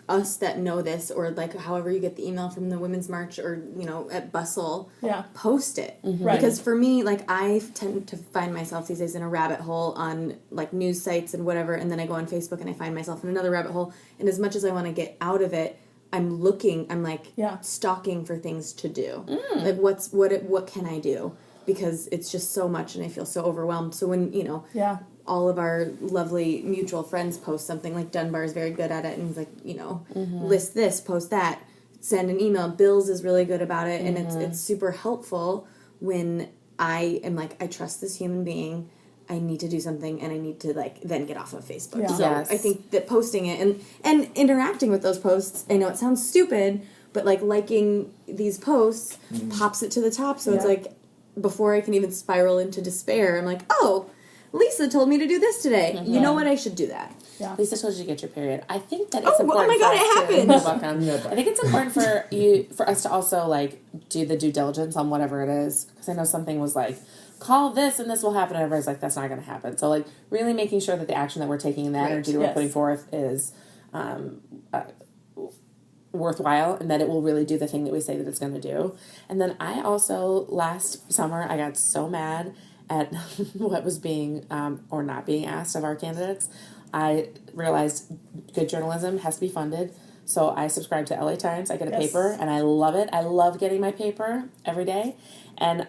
us that know this, or like however you get the email from the Women's March, or at Bustle, post it. Right. Because for me, like, I tend to find myself these days in a rabbit hole on like news sites and whatever, and then I go on Facebook and I find myself in another rabbit hole, and as much as I want to get out of it, I'm stalking for things to do. Like what can I do? Because it's just so much and I feel so overwhelmed. So when all of our lovely mutual friends post something, like Dunbar is very good at it, and he's like, list this, post that, send an email. Bills is really good about it, and it's super helpful when I am like, I trust this human being, I need to do something, and I need to like then get off of Facebook. Yeah. So Yes. I think that posting it and interacting with those posts, I know it sounds stupid, but like liking these posts pops it to the top. So it's like, before I can even spiral into despair, I'm like, oh, Lisa told me to do this today. You know what? I should do that. Yeah. Lisa told you to get your period. I think that it's important. Oh my God, for us it happened. You're welcome. I think it's important for us to also like do the due diligence on whatever it is, because I know something was like, call this and this will happen, and everybody's like, that's not going to happen. So like really making sure that the action that we're taking and the energy that we're putting forth is worthwhile, and that it will really do the thing that we say that it's going to do. And then I also, last summer, I got so mad at what was being or not being asked of our candidates. I realized good journalism has to be funded. So I subscribe to LA Times. I get a paper, and I love it. I love getting my paper every day. And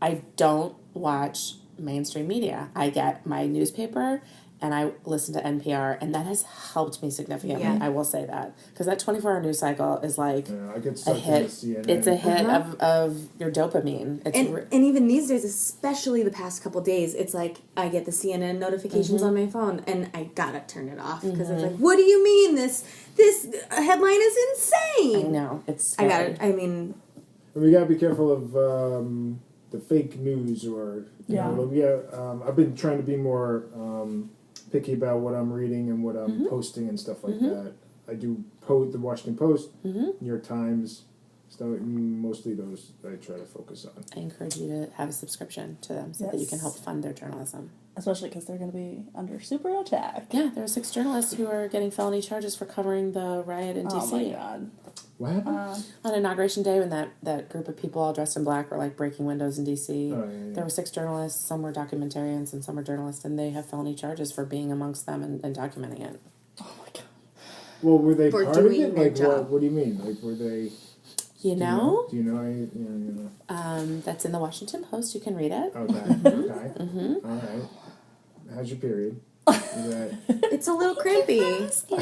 I don't watch mainstream media. I get my newspaper and I listen to NPR, and that has helped me significantly. Yeah. I will say that, because that 24-hour news cycle is like I get a sucked hit. into CNN. It's a hit of your dopamine. It's and even these days, especially the past couple days, it's like I get the CNN notifications on my phone, and I gotta turn it off because it's like, what do you mean this headline is insane? I know, it's I scary. got it. I mean, And we gotta be careful of the fake news or I've been trying to be more picky about what I'm reading and what I'm posting and stuff like that. I do the Washington Post, New York Times, so mostly those I try to focus on. I encourage you to have a subscription to them so that you can help fund their journalism. Especially because they're going to be under super attack. Yeah, there are 6 journalists who are getting felony charges for covering the riot in D.C. Oh my god. What happened? On Inauguration Day, when that group of people all dressed in black were like breaking windows in D.C., there were 6 journalists. Some were documentarians and some were journalists, and they have felony charges for being amongst them and documenting it. Oh my god. Well, were they For part of doing it? their Like, job. what do you mean? Like, were they? You know? Do you know? You know. That's in the Washington Post. You can read it. Okay. Okay. All right. How's your period? Is that... it's a little crimpy. It's good.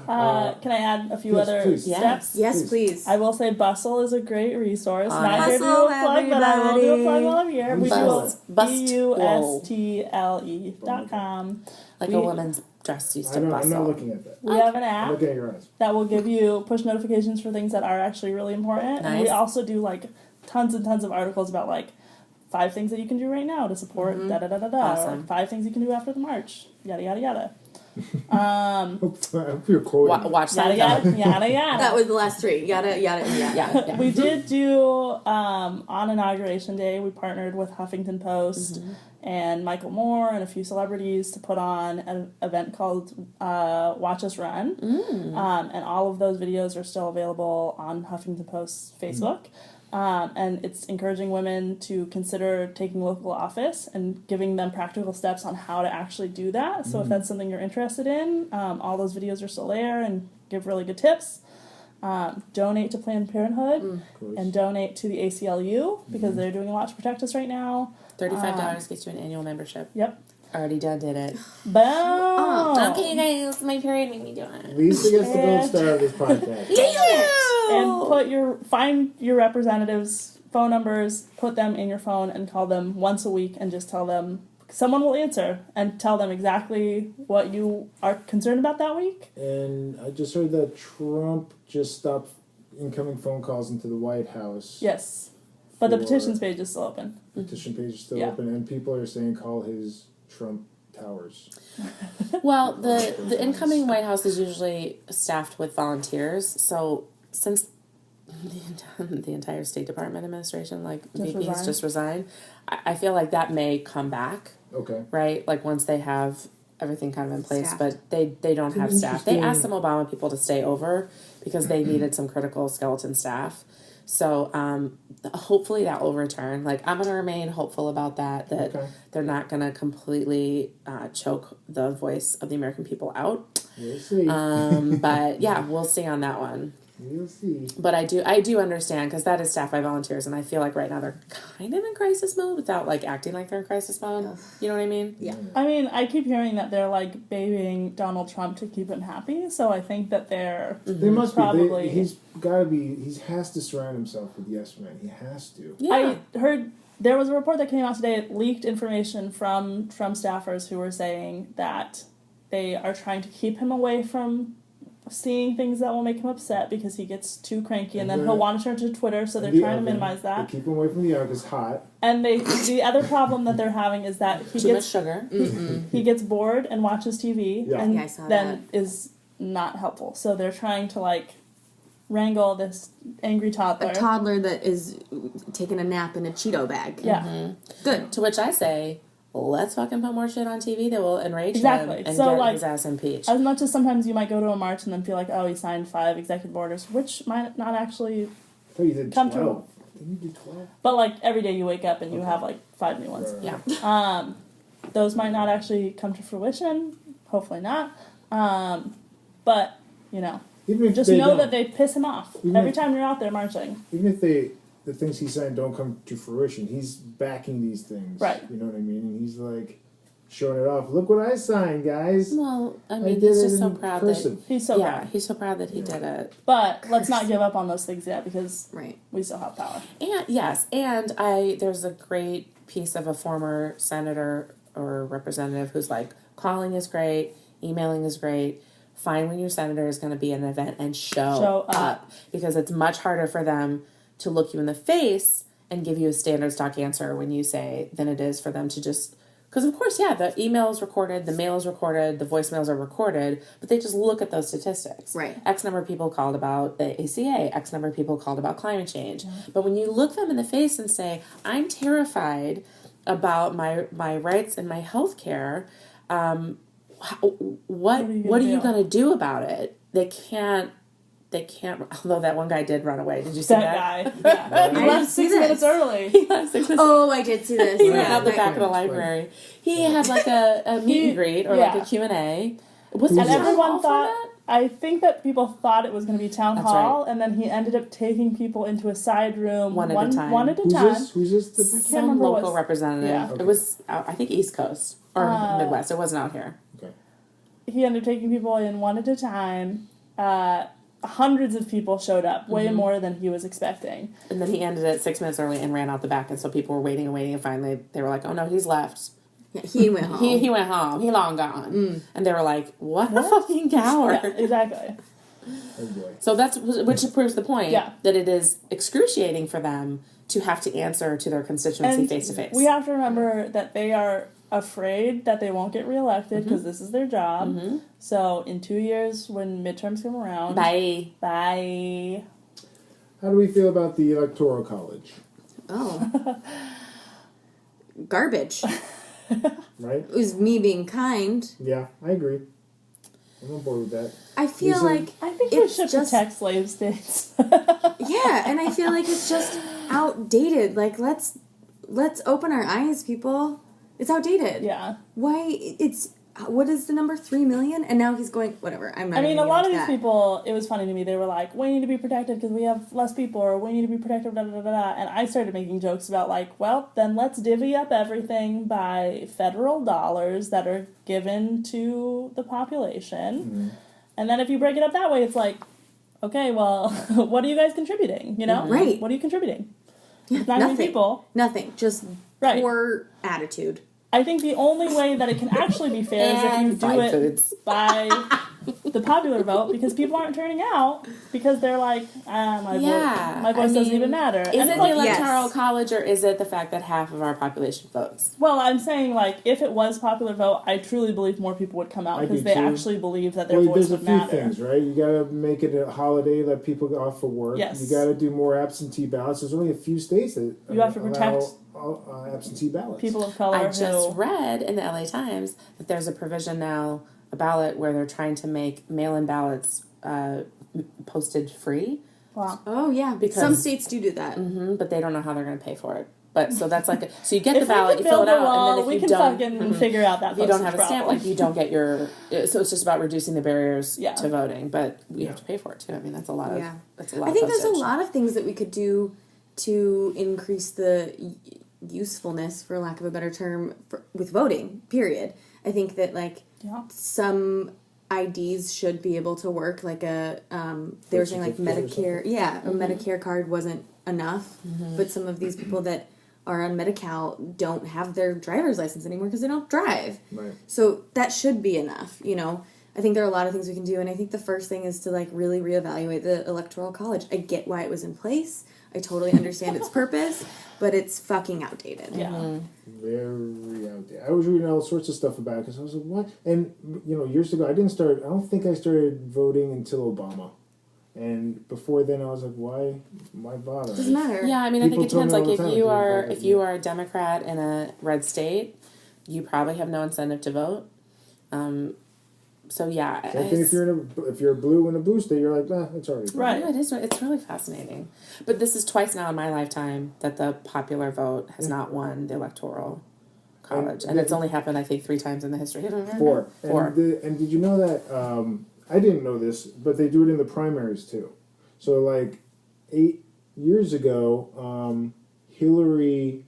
Can I add a few other please. steps? Yes, please. I will say Bustle is a great resource. Not here to do Bustle, a plug, but I will do a plug while I'm here. We do bustle.com. Like a woman's dress used to I'm bustle. not looking at that. We have an I'm app looking at your eyes. that will give you push notifications for things that are actually really important. And we Nice. also do like tons and tons of articles about like 5 things that you can do right now to support da-da-da-da-da. Awesome. Or 5 things you can do after the march. Yada, yada, yada. I hope you're quoting. Watch Yada, that. yada, yada, yada. That was the last 3. Yada, yada, yada. Yeah. We did do, on Inauguration Day, we partnered with Huffington Post and Michael Moore and a few celebrities to put on an event called Watch Us Run. And all of those videos are still available on Huffington Post's Facebook. And it's encouraging women to consider taking local office and giving them practical steps on how to actually do that. So if that's something you're interested in, all those videos are still there and give really good tips. Donate to Planned Parenthood and donate to the ACLU because they're doing a lot to protect us right now. $35 gets you an annual membership. Yep. Already did it. Boom! Okay, guys, my period made me do it. Lisa gets the gold star of this podcast. And find your representatives' phone numbers, put them in your phone, and call them once a week, and just tell them, someone will answer, and tell them exactly what you are concerned about that week. And I just heard that Trump just stopped incoming phone calls into the White House. Yes. But the petitions page is still open. Petition page is still open, and people are saying call his Trump towers. Well, the incoming White House is usually staffed with volunteers, so since the entire State Department administration, like VPs just resigned, I feel like that may come back. Okay. Right? Like once they have everything kind of in place, Staffed. but they don't have staff. They asked some Obama people to stay over because they needed some critical skeleton staff. So hopefully that will return. Like I'm going to remain hopeful about that they're not going to completely choke the voice of the American people out. We'll see. But yeah, we'll see on that one. We'll see. But I do understand because that is staffed by volunteers, and I feel like right now they're kind of in crisis mode without like acting like they're in crisis mode. You know what I mean? Yeah. I mean, I keep hearing that they're like babying Donald Trump to keep him happy, so I think that they're They must probably. be. He's got to be. He has to surround himself with yes men. He has to. Yeah. I heard there was a report that came out today, leaked information from Trump staffers who were saying that they are trying to keep him away from seeing things that will make him upset because he gets too cranky and then he'll want to turn to Twitter, so they're trying to minimize that. They keep him away from the oven because hot. And the other problem that they're having is that he Too much gets sugar. he gets bored and watches TV and Yeah, I saw then is not helpful. So they're trying to like wrangle this angry toddler. A toddler that is taking a nap in a Cheeto bag. Yeah. Good. To which I say, let's fucking put more shit on TV that will enrage Exactly. him and So, get like, his ass impeached. As much as sometimes you might go to a march and then feel like, oh, he signed 5 executive orders, which might not actually I thought you did come 12. true. Didn't you do 12? But like every day you wake up and you have like 5 new ones. Right. Yeah. Those might not actually come to fruition. Hopefully not. But, you know, Even if just they know don't. that they piss him off Even every if- time you're out there marching. Even if they the things he's saying don't come to fruition. He's backing these things. Right. You know what I mean? And he's like showing it off. Look what I signed, guys. Well, I mean, he's just so proud that he's so proud. He's so proud that he did it. But let's not give up on those things yet because we still have power. And there's a great piece of a former senator or representative who's like, calling is great, emailing is great. Find when your senator is going to be at an event and show up, because it's much harder for them to look you in the face and give you a standard stock answer when you say than it is for them to just, because of course, the email is recorded, the mail is recorded, the voicemails are recorded, but they just look at those statistics. Right. X number of people called about the ACA, X number of people called about climate change. Mm-hmm. But when you look them in the face and say, I'm terrified about my rights and my health care, what are you going to do about it? They can't, although that one guy did run away. Did you see that? That guy. He left 6 minutes early. He left 6 minutes. Oh, I did see this. He ran out the back of the library. He had like a meet and greet or like a Q&A. And everyone thought, I think that people thought it was going to be town hall, and then he ended up taking people into a side room one at a time. Who's this? Some local representative. Yeah. Okay. It was, I think, East Coast or Midwest. It wasn't out here. Okay. He ended up taking people in one at a time. Hundreds of people showed up, way more than he was expecting. And then he ended it 6 minutes early and ran out the back, and so people were waiting, and finally they were like, "Oh no, he's left." Yeah, he went home. He went home. He long gone. And they were like, "What a fucking coward!" Yeah, exactly. Oh boy. So which proves the point that it is excruciating for them to have to answer to their constituency face to face. We have to remember that they are afraid that they won't get reelected because this is their job. Mm-hmm. So in 2 years, when midterms come around, bye. How do we feel about the Electoral College? Oh, garbage. Right? It was me being kind. Yeah, I agree. I'm on board with that. I feel like I think we should protect slave states. Yeah, and I feel like it's just outdated. Like let's open our eyes, people. It's outdated. Yeah. Why what is the number? 3 million? And now he's going, whatever. I'm not. I mean, a lot of these people, it was funny to me. They were like, we need to be protected because we have less people, or we need to be protected, da da da da. And I started making jokes about like, well, then let's divvy up everything by federal dollars that are given to the population. Mm-hmm. And then if you break it up that way, it's like, okay, well, what are you guys contributing? You know? Right. What are you contributing? Yeah, it's not many people. Nothing. Just poor attitude. I think the only way that it can actually be fair is if you do it by the popular vote, because people aren't turning out because they're like, my voice doesn't even matter. Is it the Electoral College, or is it the fact that half of our population votes? Well, I'm saying, like, if it was popular vote, I truly believe more people would come out because they actually believe that their voice would matter. There's a few things, right? You got to make it a holiday, let people go off for work. Yes. You got to do more absentee ballots. There's only a few states that you have to protect absentee ballots. People of color. I just read in the LA Times that there's a provision now, a ballot, where they're trying to make mail-in ballots posted free. Wow. Oh yeah, because some states do that. Mm-hmm, but they don't know how they're going to pay for it. But so that's like so you get the ballot, you fill it out, and then if you don't, fucking figure out that. If you don't have a stamp, like you don't get your. So it's just about reducing the barriers to voting, but we have to pay for it too. I mean, that's a lot of. That's a lot. I think there's a lot of things that we could do to increase the usefulness, for lack of a better term, with voting. Period. I think that some IDs should be able to work. Like they were saying like Medicare. Yeah, a Medicare card wasn't enough, but some of these people that are on Medi-Cal don't have their driver's license anymore because they don't drive. Right. So that should be enough, you know. I think there are a lot of things we can do, and I think the first thing is to really reevaluate the Electoral College. I get why it was in place. I totally understand its purpose, but it's fucking outdated. Yeah. Very outdated. I was reading all sorts of stuff about it because I was like, what? And, years ago, I don't think I started voting until Obama. And before then, I was like, why bother? Doesn't matter. Yeah, I mean, I think it depends. Like, if you are a Democrat in a red state, you probably have no incentive to vote. So yeah, I think if you're blue in a blue state, you're like, it's already fine. Right. Yeah, it is. It's really fascinating. But this is twice now in my lifetime that the popular vote has not won the Electoral College, and it's only happened, I think, 3 times in the history of America. 4. And did you know that? I didn't know this, but they do it in the primaries too. So 8 years ago, Hillary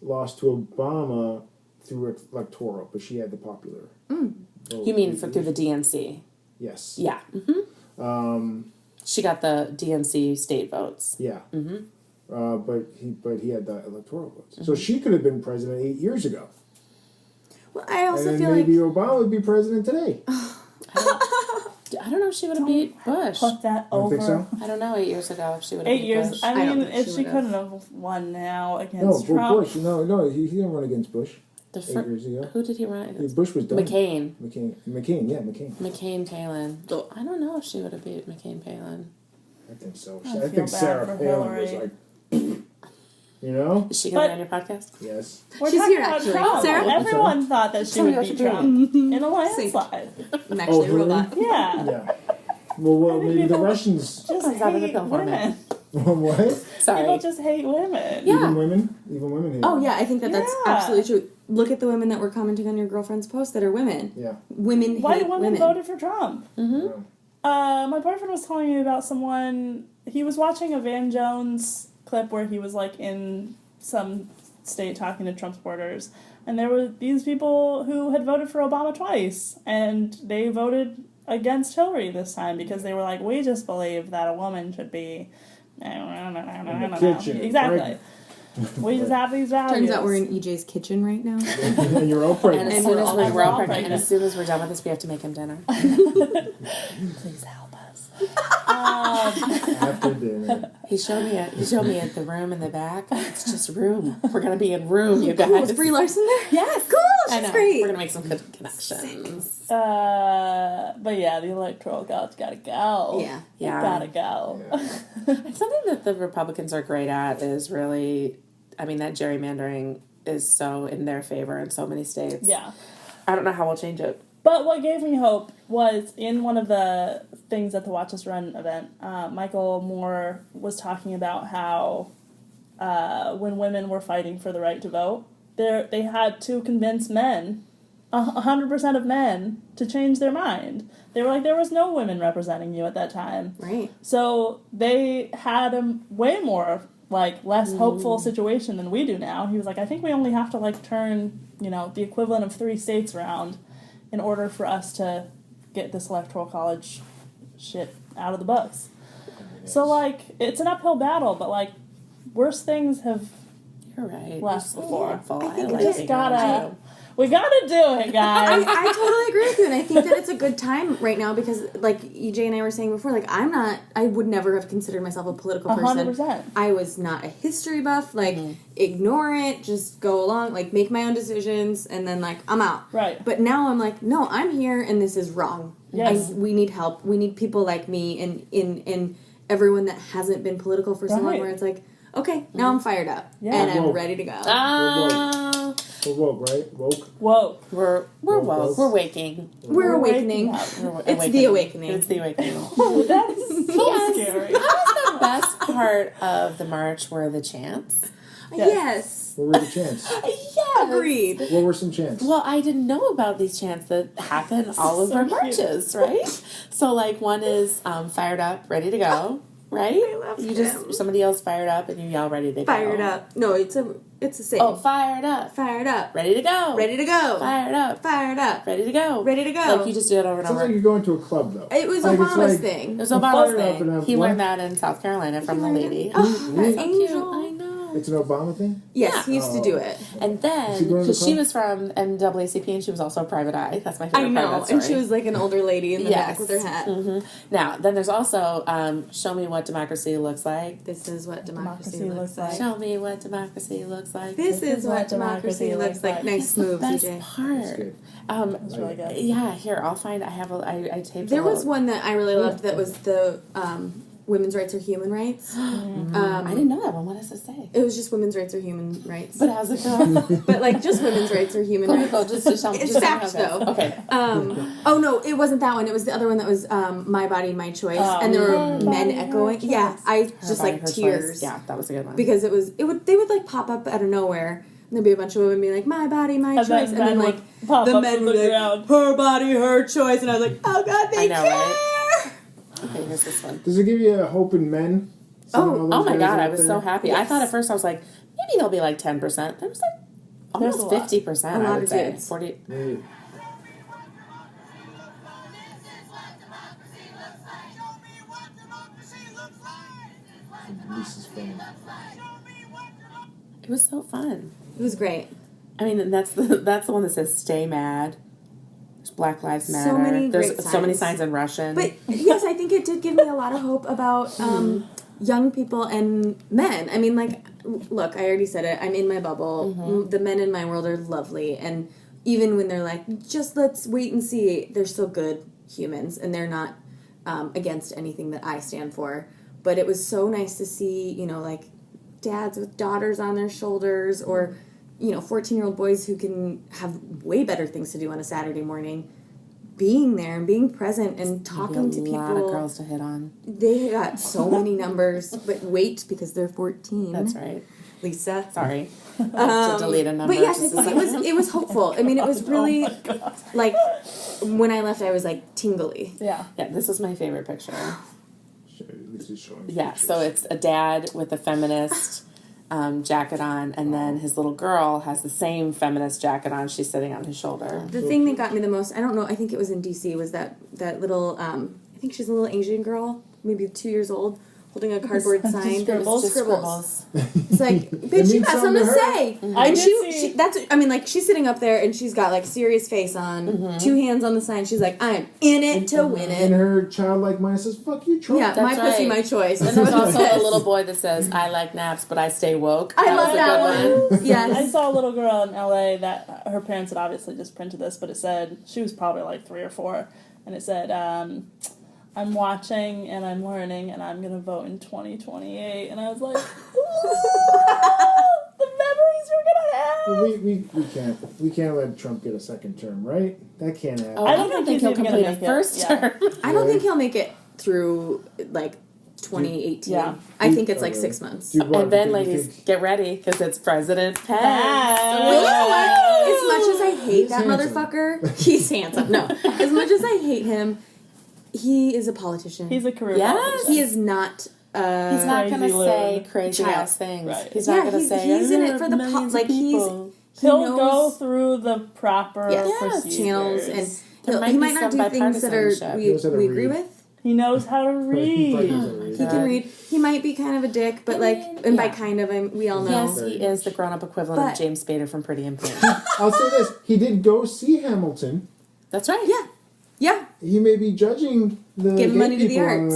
lost to Obama through electoral, but she had the popular vote. You mean through the DNC? Yes. Yeah. She got the DNC state votes. Yeah. But he had the electoral votes. So she could have been president 8 years ago. Well, I also and feel then maybe like Obama would be president today. I don't know if she would have beat Bush. Put that You don't over. think so? I don't know, 8 years ago if she would have 8 beat years. Bush. I I don't mean, think if she she would've. couldn't have won now No, against but Trump. Bush. No, he didn't run against Bush The 8 fir- years ago. Who did he run against? Bush was done. McCain. McCain. McCain Palin. I don't know if she would have beat McCain Palin. I think so. I I feel think bad Sarah for Palin was Hillary. like, you know? Is she going to But- be on your podcast? Yes. We're She's talking here, about actually. Trump. Sarah? Everyone thought that she Tell me would what beat you're Trump in a Sync. landslide. I'm actually a Hillary? robot. Yeah. Yeah. Well, maybe the people- Russians. Just Comes out of the hate film format. women. What? Sorry. People just hate women. Yeah. Even women? Even women hate Oh it. yeah, I think that's Yeah. absolutely true. Look at the women that were commenting on your girlfriend's post that are women. Yeah. Women White hate women voted for Trump. Yeah. My boyfriend was telling me about someone. He was watching a Van Jones clip where he was like in some state talking to Trump supporters, and there were these people who had voted for Obama twice, and they voted against Hillary this time because they were like, we just believe that a woman should be In the kitchen. exactly. Right. We just have these values. Turns out we're in EJ's kitchen right now. And you're all And pregnant. as soon as we're we're all all pregnant, pregnant. and as soon as we're done with this, we have to make him dinner. Please help us. After dinner. He showed me at the room in the back. It's just room. We're gonna be in room, you guys. Cool. Is Brie Larson there? Yes, Cool. I She's know. great. We're gonna make some good connections. But yeah, the electoral god's gotta go. Yeah. Yeah. Gotta go. Something that the Republicans are great at is really, I mean, that gerrymandering is so in their favor in so many states. Yeah. I don't know how we'll change it. But what gave me hope was in one of the things at the Watch Us Run event, Michael Moore was talking about how when women were fighting for the right to vote, they had to convince men, 100% of men, to change their mind. They were like, there was no women representing you at that time. Right. So they had a way more, less hopeful situation than we do now. He was like, I think we only have to, turn, the equivalent of 3 states around in order for us to get this electoral college shit out of the books. So, it's an uphill battle, but, worse things have You're right. left before. I think like we just being gotta, around we gotta do it, guys. I totally agree with you, and I think that it's a good time right now because, like EJ and I were saying before, I would never have considered myself a political person. 100%. I was not a history buff. Ignore it, just go along, make my own decisions, and then I'm out. Right. But now I'm like, no, I'm here, and this is wrong. Yes. We need help. We need people like me, and everyone that hasn't been political for so long, Right. where it's like, okay, now I'm fired up, Yeah. and I'm Woke. ready to go. We're woke, right? Woke. Whoa. We're woke. We're waking. We're awakening. We're It's the awakening. It's the awakening. Oh, that's so scary. The best part of the march were the chants. Yes. What were the chants? Yeah. Agreed. What were some chants? Well, I didn't know about these chants that happen all over So cute. marches, right? So, one is fired up, ready to go, right? I love you them. somebody yells fired up, and you yell ready to go. Fired up. No, it's a saying. Oh, fired up, Fired up. ready to go, Ready to go. fired up, Fired up. ready to go, Ready to go. You just do it over and Sounds over. like you're going to a club, though. It was Like, it's Obama's like- thing. It was Fired Obama's up and thing. up He what? learned that in South Carolina from the lady. Oh, That's an so cute. angel. I know. It's an Obama thing? Yes, he used to do it. And then, Is she going to because the she club? was from NAACP and she was also a private eye. That's my I favorite part of know. that story. And she was like an older lady in the Yes. back with her hat. Now, then there's also Show Me What Democracy Looks Like. This is what democracy Democracy looks looks like. Show me what democracy looks like. This is what democracy looks like. Nice move, Best CJ. part. That's good. That's really good. Yeah, here, I'll find, I taped There a was little- one that I really loved that was the women's rights are human rights. I didn't know that one. What does it say? It was just women's rights are human rights. But how's it go? But just women's rights are human Go, rights. go, just tell me. It's just tell me facts, how it goes. though. Okay. Oh no, it wasn't that one. It was the other one that was My Body, My Choice, and there were Her men body, her echoing. choice. Yeah, I just Her body, her tears. choice. Yeah, that was a good one. Because they would pop up out of nowhere. And there'd be a bunch of women being like, my body, my choice. then And then men would pop the up men from were the like, ground. her body, her choice. And I was like, oh God, they I know, care. right? Okay, here's this one. Does it give you a hope in men Oh my God, I was so happy. Yes. I thought at first, I was like, maybe they'll be like 10%. There was like almost 50%, I would say. 40. Yeah. It was so fun. It was great. I mean, that's the one that says "Stay Mad." There's Black Lives Matter. So many There's great so many signs. signs in Russian. But yes, I think it did give me a lot of hope about young people and men. I mean, like, look, I already said it. I'm in my bubble. Mm-hmm. The men in my world are lovely, and even when they're like, just let's wait and see, they're still good humans, and they're not against anything that I stand for. But it was so nice to see, you know, like, dads with daughters on their shoulders, or, you know, 14-year-old boys who can have way better things to do on a Saturday morning, being there and being present and talking to people. A lot of girls to hit on. They got so many numbers, but wait, because they're 14. That's right. Lisa. Sorry. To delete a number. But yes, it was hopeful. I mean, it was really, like, when I left, I was, like, tingly. Yeah. Yeah, this is my favorite picture. Showing Yeah, pictures. so it's a dad with a feminist jacket on, and then his little girl has the same feminist jacket on. She's sitting on his shoulder. The thing that got me the most, I don't know, I think it was in D.C., was that little, I think she's a little Asian girl, maybe 2 years old, holding a cardboard sign. Scribbles. It's like, bitch, you got something to say. Mm-hmm. And she's sitting up there, and she's got, like, serious face on, 2 hands on the sign. She's like, I'm in it to win it. And her childlike mind says, fuck you, Trump. Yeah, my pussy, my choice. And there's also a little boy that says, I like naps, but I stay woke. I love that one. Yes. I saw a little girl in LA that her parents had obviously just printed this, but it said, she was probably like 3 or 4, and it said, I'm watching and I'm learning and I'm going to vote in 2028. And I was like, the memories we're going to have. Well, we can't let Trump get a second term, right? That can't happen. I don't think he'll complete a first term. I don't think he'll make it through, like, 2018. Yeah. I think it's like 6 months. And then, ladies, get ready, because it's President Pence. Well, you know what? As much as I hate that motherfucker, he's handsome. No. As much as I hate him, he is a politician. He's a career Yes. politician. He is not... he's not going to say crazy child. ass things. Right. He's not going to say, he's in it for the millions like of people. He'll go through the proper procedures. channels, and he might not do things that we agree with. He knows how to read. He can read. He might be kind of a dick, but by kind of, we all know. Yes, he is the grown-up equivalent of James Spader from Pretty in Pink. I'll say this. He did go see Hamilton. That's right. Yeah. He may be judging the Giving gay money to the people arts.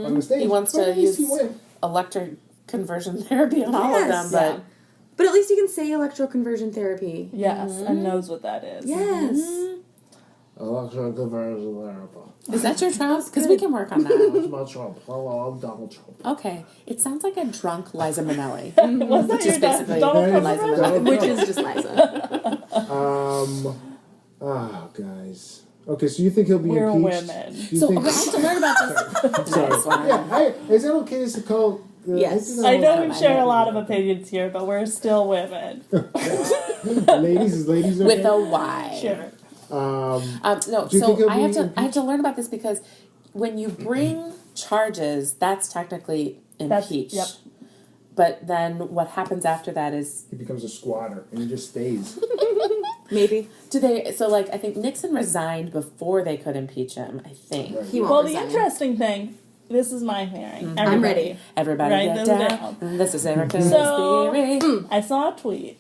on the stage. He wants but to at least use he went. electric conversion therapy on all of them, but... But at least he can say electroconversion therapy. Yes, and knows what that is. Yes. Electroconversion therapy. Is that your Trump? Because we can work on that. That's my Trump. Hello, I'm Donald Trump. Okay. It sounds like a drunk Liza Minnelli. Wasn't Which is basically Donald Liza Trump? Minnelli. Which is just Liza. Guys. Okay, so you think he'll be We're impeached? women. So I have to learn about this. Sorry. Yeah, is that okay to call... Yes. I know we've shared a lot of opinions here, but we're still women. Ladies, is ladies okay? With a Y. Sure. No, Do you think so he'll I be have to learn about this, because when you bring charges, that's technically impeached. Yep. But then what happens after that is... He becomes a squatter, and he just stays. Maybe. I think Nixon resigned before they could impeach him, I think. Right. He won't Well, resign. the interesting thing, this is my theory. I'm ready. Everybody Write get them down. down. This is Erika's So, theory. I saw a tweet.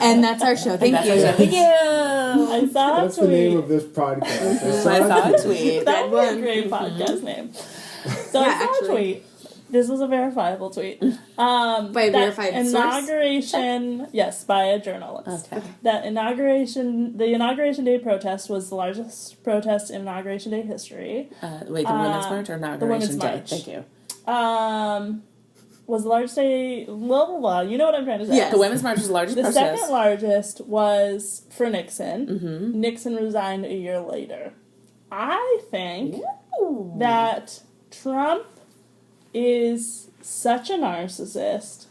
And that's our show. Thank you. Thank you. I saw That's a the tweet. name of this podcast. I saw a tweet. That would be a one. great podcast name. So Yeah, I saw actually. a tweet. This was a verifiable tweet. By a verified source? Inauguration, yes, by a journalist. Okay. The inauguration day protest was the largest protest in Inauguration Day history. Wait, the Women's March or Inauguration Women's Day? March. Thank you. Was the largest day, blah, blah, blah. You know what I'm trying to say. Yes. The Women's March is the largest The protest. second largest was for Nixon. Mm-hmm. Nixon resigned a year later. I think Ooh. that Trump is such a narcissist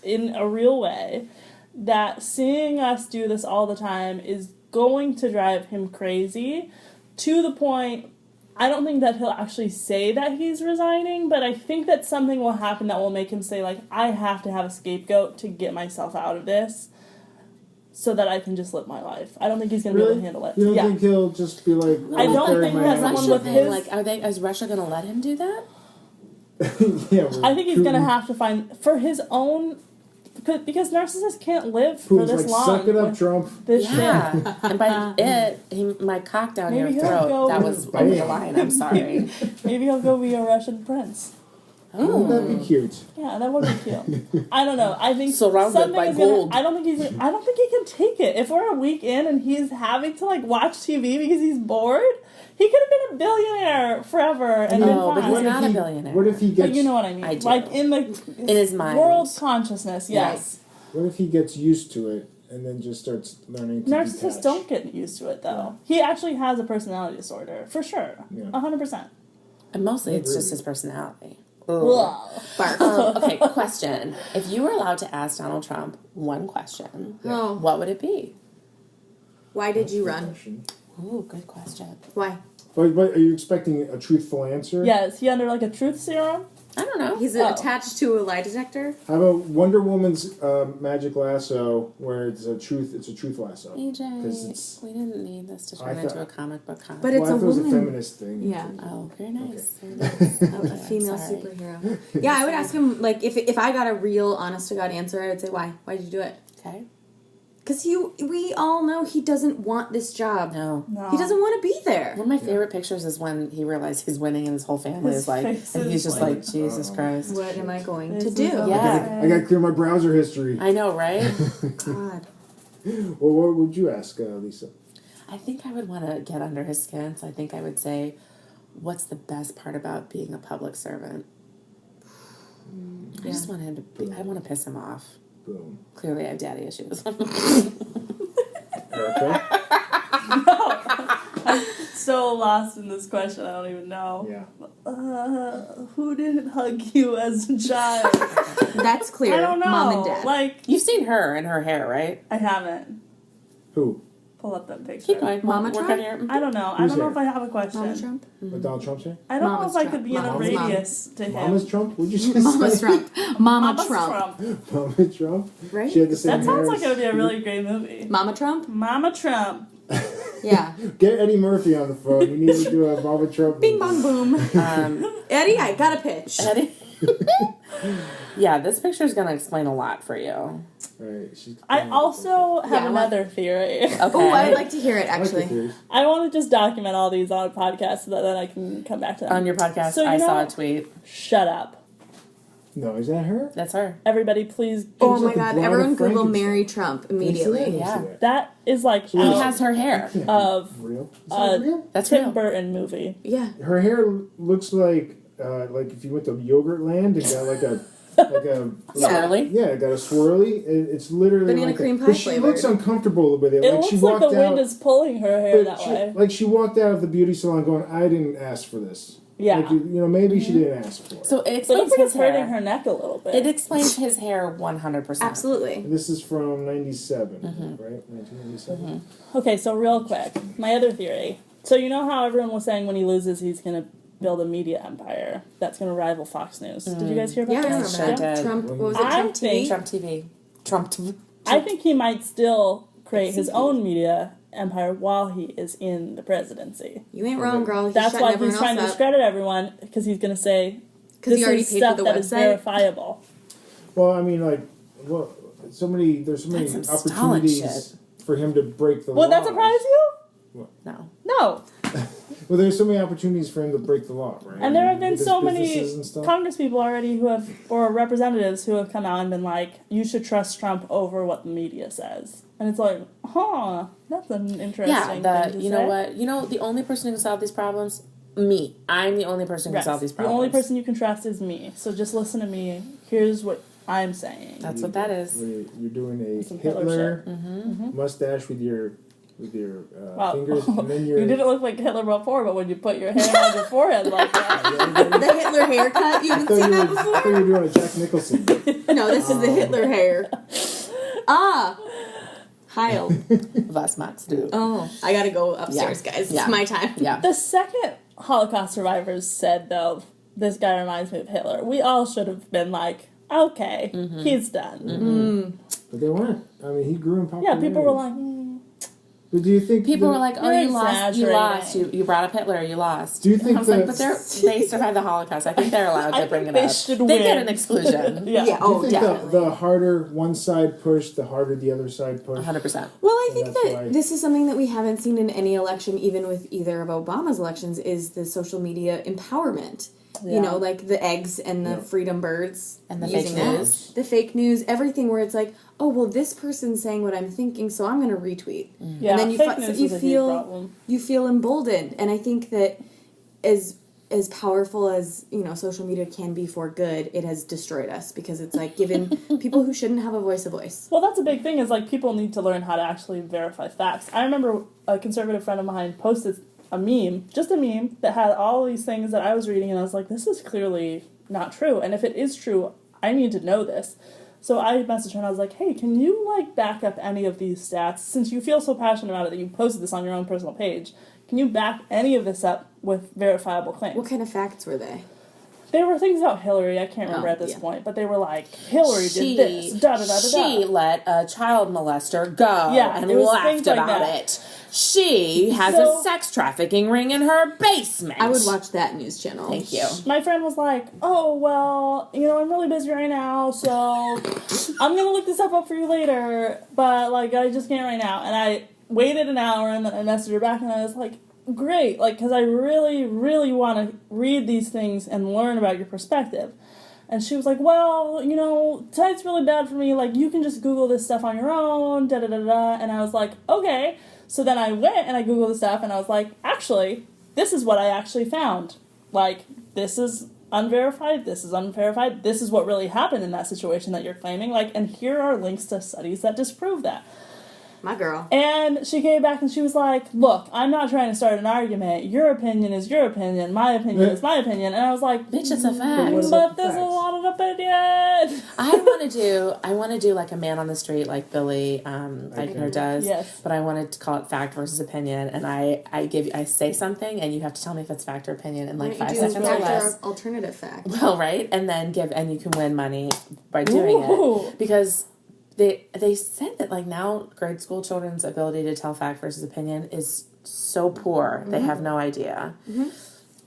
in a real way that seeing us do this all the time is going to drive him crazy, to the point I don't think that he'll actually say that he's resigning, but I think that something will happen that will make him say, like, I have to have a scapegoat to get myself out of this so that I can just live my life. I don't think he's going to be able to handle it. You don't think he'll just be like... I don't think that someone with his... Is Russia going to let him do that? Yeah, I think he's going to have to find, for his own... Because narcissists can't live for this long. Suck it up, Trump. This shit. And by he might cock down your throat. That was over the line. I'm sorry. Maybe he'll go be a Russian prince. Oh, that'd be cute. Yeah, that would be cute. I don't know. I think surrounded by gold. I don't think he can take it. If we're a week in and he's having to like watch TV because he's bored, he could have been a billionaire forever and been fine. But he's not a billionaire. What if he gets? But you know what I mean. Like in his mind, world consciousness. Yes. What if he gets used to it and then just starts learning to Narcissists don't get used to it though. Yeah. He actually has a personality disorder for sure. 100%. And mostly it's just his personality. Okay, question. If you were allowed to ask Donald Trump one question, what would it be? Why did you run? Ooh, good question. Why? But are you expecting a truthful answer? Yeah, is he under like a truth serum? I don't know. He's attached to a lie detector. How about Wonder Woman's magic lasso, where it's a truth lasso? EJ, we didn't need this to turn into a comic book comic. But it's a woman. It was a feminist thing. Yeah. Oh, very nice. Okay. Very nice. A female superhero. Yeah, I would ask him, like, if I got a real, honest-to-God answer, I would say, why? Why did you do it? Okay. Because we all know he doesn't want this job. No. He doesn't want to be there. One of my favorite pictures is when he realized he's winning and his whole family is like, and he's just like, Jesus Christ. What am I going to do? Yeah. I got to clear my browser history. I know, right? God. Well, what would you ask, Lisa? I think I would want to get under his skin, so I think I would say, what's the best part about being a public servant? I just want him to be, I want to piss him off. Boom. Clearly I have daddy issues. Erika? I'm so lost in this question, I don't even know. Yeah. Who didn't hug you as a child? That's clear. I don't know. Mom and Dad. Like, You've seen her and her hair, right? I haven't. Who? Pull up that picture. Keep going. Mama Work Trump? on your... I don't know. I don't know if I have a question. Mama Trump? What Donald Trump say? I don't Mama's know if I Trump. could be in a Mama's radius to him. Mama's Trump? What'd you just Mama's say? Trump. Mama Mama's Trump. Mama Trump? Right? She had the same That sounds hair like it would be a really great movie. Mama Trump? Mama Trump. Yeah. Get Eddie Murphy on the phone. You need to do a Mama Trump Bing movie. bong boom. Eddie, I got a pitch. Eddie? Yeah, this picture is going to explain a lot for you. Right. I also have another theory. Okay. Oh, I'd like to hear it, I like the actually. theories. I want to just document all these on a podcast so that then I can come back to them. On your podcast, So, I saw a tweet. Shut up. No, is that her? That's her. Everybody, please. Oh She's my like the God, bride everyone of Google Frankenstein. Mary Trump immediately. Yeah. That is like She has her hair. of Real? Is that real? That's Tim real. Burton movie. Yeah. Her hair looks like if you went to Yogurt Land and got like a Swirly? yeah, it got a swirly. It's literally Banana like cream pie but she flavored. looks uncomfortable with it. It Like she looks like walked the wind out. is pulling her hair But that she, way. like she walked out of the beauty salon going, "I didn't ask for this." Yeah. Like, you know, maybe she didn't ask for it. So it But explains it's like his it's hurting hair. her neck a little bit. It explains his hair 100%. Absolutely. And this is from '97, right? 1997. Okay, so real quick, my other theory. So you know how everyone was saying when he loses, he's going to build a media empire that's going to rival Fox News. Did you guys hear about Yeah, I that? remember Sure that. did. Trump, what was it, I Trump think- TV? Trump TV. Trump TV. I think he might still create his own media empire while he is in the presidency. You ain't wrong, girl. He's That's shutting why everyone he's trying to else up. discredit everyone because he's going to say Because this he already is paid stuff for the that is website. verifiable. Well, I mean, like, well, there's so many That's some Stalin opportunities for him to break the law. Would that surprise you? No. No. Well, there's so many opportunities for him to break the law, right? And there have been With his so many businesses and stuff. Congress people already who have, or representatives who have come out and been like, you should trust Trump over what the media says. And it's like, that's an interesting thing to you say. know what? You know, the only person who can solve these problems? Me. I'm the only person who Yes. can solve these The problems. only person you can trust is me. So just listen to me. Here's what I'm saying. That's what that is. You're doing Some a Hitler Hitler mustache with your Wow. fingers, and then You didn't look like Hitler before, but when you put your hand on your forehead like that. The Hitler haircut. You I haven't thought seen you that were, I before? thought you were doing a Jack Nicholson. No, this is the Hitler hair. Heil. Was machst du? Oh, I gotta go upstairs, guys. Yeah. It's my time. Yeah. The second Holocaust survivors said, though, this guy reminds me of Hitler, we all should have been like, okay, he's done. Mm-hmm. But they weren't. I mean, he grew in popularity. Yeah, people were like, But do you think people were like, "Oh, you lost. You brought up Hitler. You lost." Do you think I was like, "But they survived the Holocaust. I think they're allowed to bring it up. They get an exclusion." Yeah. Oh, definitely. The harder one side pushed, the harder the other side pushed. 100%. Well, I think that this is something that we haven't seen in any election, even with either of Obama's elections, is the social media empowerment. Yeah. You know, like the eggs and the freedom birds. And the fake news. The fake news, everything where it's like, oh, well, this person's saying what I'm thinking, so I'm going to retweet. Yeah, and then you feel emboldened. And I think that as powerful as, you know, social media can be for good, it has destroyed us because it's like given people who shouldn't have a voice. Well, that's a big thing is like people need to learn how to actually verify facts. I remember a conservative friend of mine posted a meme that had all these things that I was reading, and I was like, this is clearly not true. And if it is true, I need to know this. So I messaged her and I was like, hey, can you like back up any of these stats? Since you feel so passionate about it that you posted this on your own personal page, can you back any of this up with verifiable claims? What kind of facts were they? They were things about Hillary, I can't remember at this point, but they were like, Hillary did this, da-da-da-da-da. She let a child molester go and laughed about it. She has a sex trafficking ring in her basement. I would watch that news channel. Thank you. My friend was like, oh, well, you know, I'm really busy right now, so I'm going to look this up for you later, but, like, I just can't right now. And I waited an hour, and then I messaged her back, and I was like, great, like, because I really, really want to read these things and learn about your perspective. And she was like, well, you know, tonight's really bad for me, like, you can just Google this stuff on your own, da-da-da-da, and I was like, okay. So then I went and I Googled the stuff, and I was like, actually, this is what I actually found. Like, this is unverified, this is unverified, this is what really happened in that situation that you're claiming, like, and here are links to studies that disprove that. My girl. And she came back and she was like, look, I'm not trying to start an argument. Your opinion is your opinion. My opinion is my opinion. And I was like, bitch, it's a fact. But there's a lot of opinion. I want to do like a man on the street like Billy Eichner does. Yes. But I wanted to call it fact versus opinion. And I say something and you have to tell me if it's fact or opinion in like 5 seconds or less. Alternative fact. Well, right. And then you can win money by doing it. Because they said that like now grade school children's ability to tell fact versus opinion is so poor they have no idea.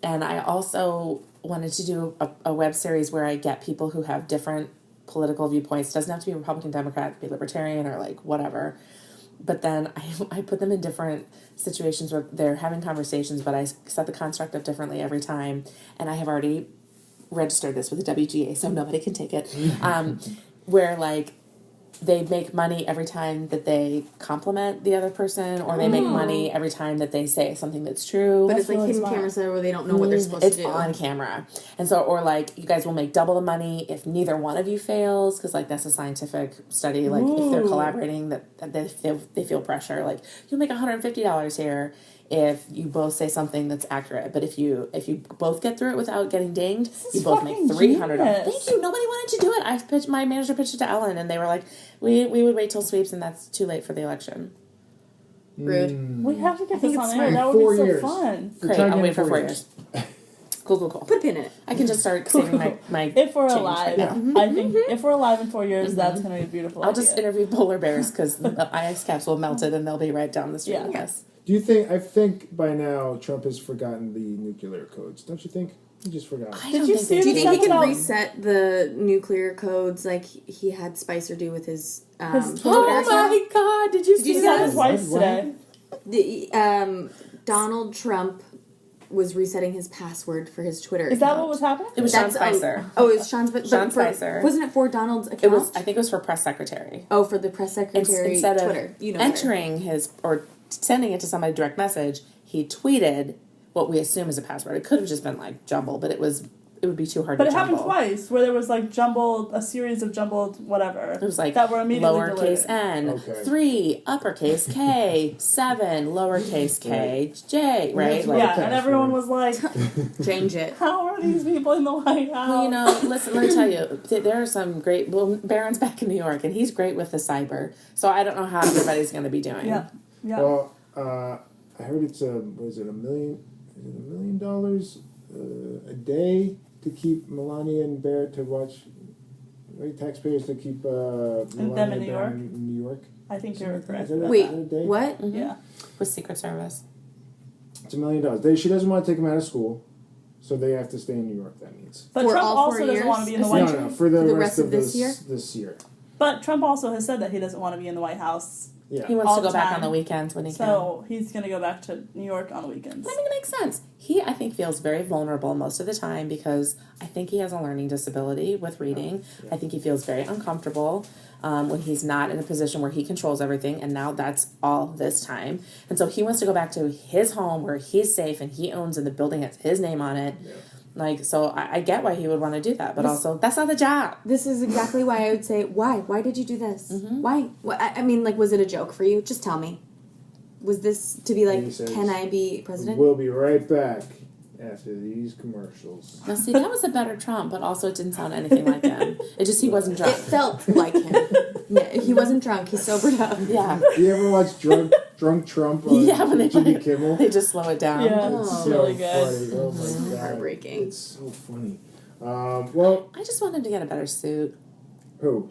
And I also wanted to do a web series where I get people who have different political viewpoints. It doesn't have to be Republican, Democrat, it could be Libertarian or like whatever. But then I put them in different situations where they're having conversations, but I set the construct up differently every time. And I have already registered this with the WGA, so nobody can take it. Where like they make money every time that they compliment the other person, or they make money every time that they say something that's true. But it's like hidden cameras there where they don't know what they're supposed to do. It's on camera. And so, or like, you guys will make double the money if neither one of you fails, because like that's a scientific study. Like if they're collaborating, that they feel pressure. Like you'll make $150 here if you both say something that's accurate, but if you both get through it without getting dinged, you both make $300. Thank you. Nobody wanted to do it. My manager pitched it to Ellen, and they were like, "We would wait till sweeps, and that's too late for the election." Rude. We have to get this on air. That would be so fun. Great. I'll wait for 4 years. Cool. Put a pin in it. I can just start saving my if we're alive, I think if we're alive in 4 years, that's going to be a beautiful I'll idea. just interview polar bears because the ice caps will melt it, and they'll be right down the street with us. Do you think? I think by now Trump has forgotten the nuclear codes. Don't you think? He just forgot. Did you see? Do you think he can reset the nuclear codes like he had Spicer do with his? Oh my God! Did you see that? Twice today. Donald Trump was resetting his password for his Twitter account. Is that what was happening? It was Sean Spicer. It was Sean Spicer. Wasn't it for Donald's account? I think it was for press secretary. Oh, for the press secretary Instead Twitter. Of entering his or sending it to somebody direct message, he tweeted what we assume is a password. It could have just been like jumble, but it would be too hard to jumble. But it happened twice, where there was like a series of jumbled whatever. It was like that were immediately lowercase n, 3, uppercase K, 7, lowercase K, J, right? Like, yeah, and everyone was like, change it. How are these people in the White House? Well, you know, listen, let me tell you, there are some great, Barron's back in New York, and he's great with the cyber, so I don't know how everybody's going to be doing. Yeah. Well, I heard it's $1 million $1 million a day to keep Melania and Bear to watch, right? Taxpayers to keep Melania them in New York? in New York. I think you're correct. Wait, a day? what? Mm-hmm. Yeah. With Secret Service. It's $1 million. She doesn't want to take them out of school, so they have to stay in New York. That means. But For Trump all 4 also doesn't years? want to be in the White No, House. for the rest of this year? This year. But Trump also has said that he doesn't want to be in the White House. Yeah. He wants All to go the back time. on the weekends when he can. So he's going to go back to New York on the weekends. I think it makes sense. He, I think, feels very vulnerable most of the time because I think he has a learning disability with reading. I think he feels very uncomfortable when he's not in a position where he controls everything, and now that's all this time. And so he wants to go back to his home where he's safe and he owns and the building has his name on it. Yeah. Like, so I get why he would want to do that, but also, that's not the job. This is exactly why I would say, why? Why did you do this? Why? I mean, like, was it a joke for you? Just tell me. Was this to be like, can I be president? We'll be right back after these commercials. Now, see, that was a better Trump, but also it didn't sound anything like him. It just, he wasn't drunk. It felt like him. Yeah, he wasn't drunk. He sobered up. Yeah. You ever watch Drunk Trump on When they Jimmy Kimmel? They just slow it down. Yeah, It's it's so really good. funny. Oh my God. Heartbreaking. It's so funny. Well, I just want him to get a better suit. who?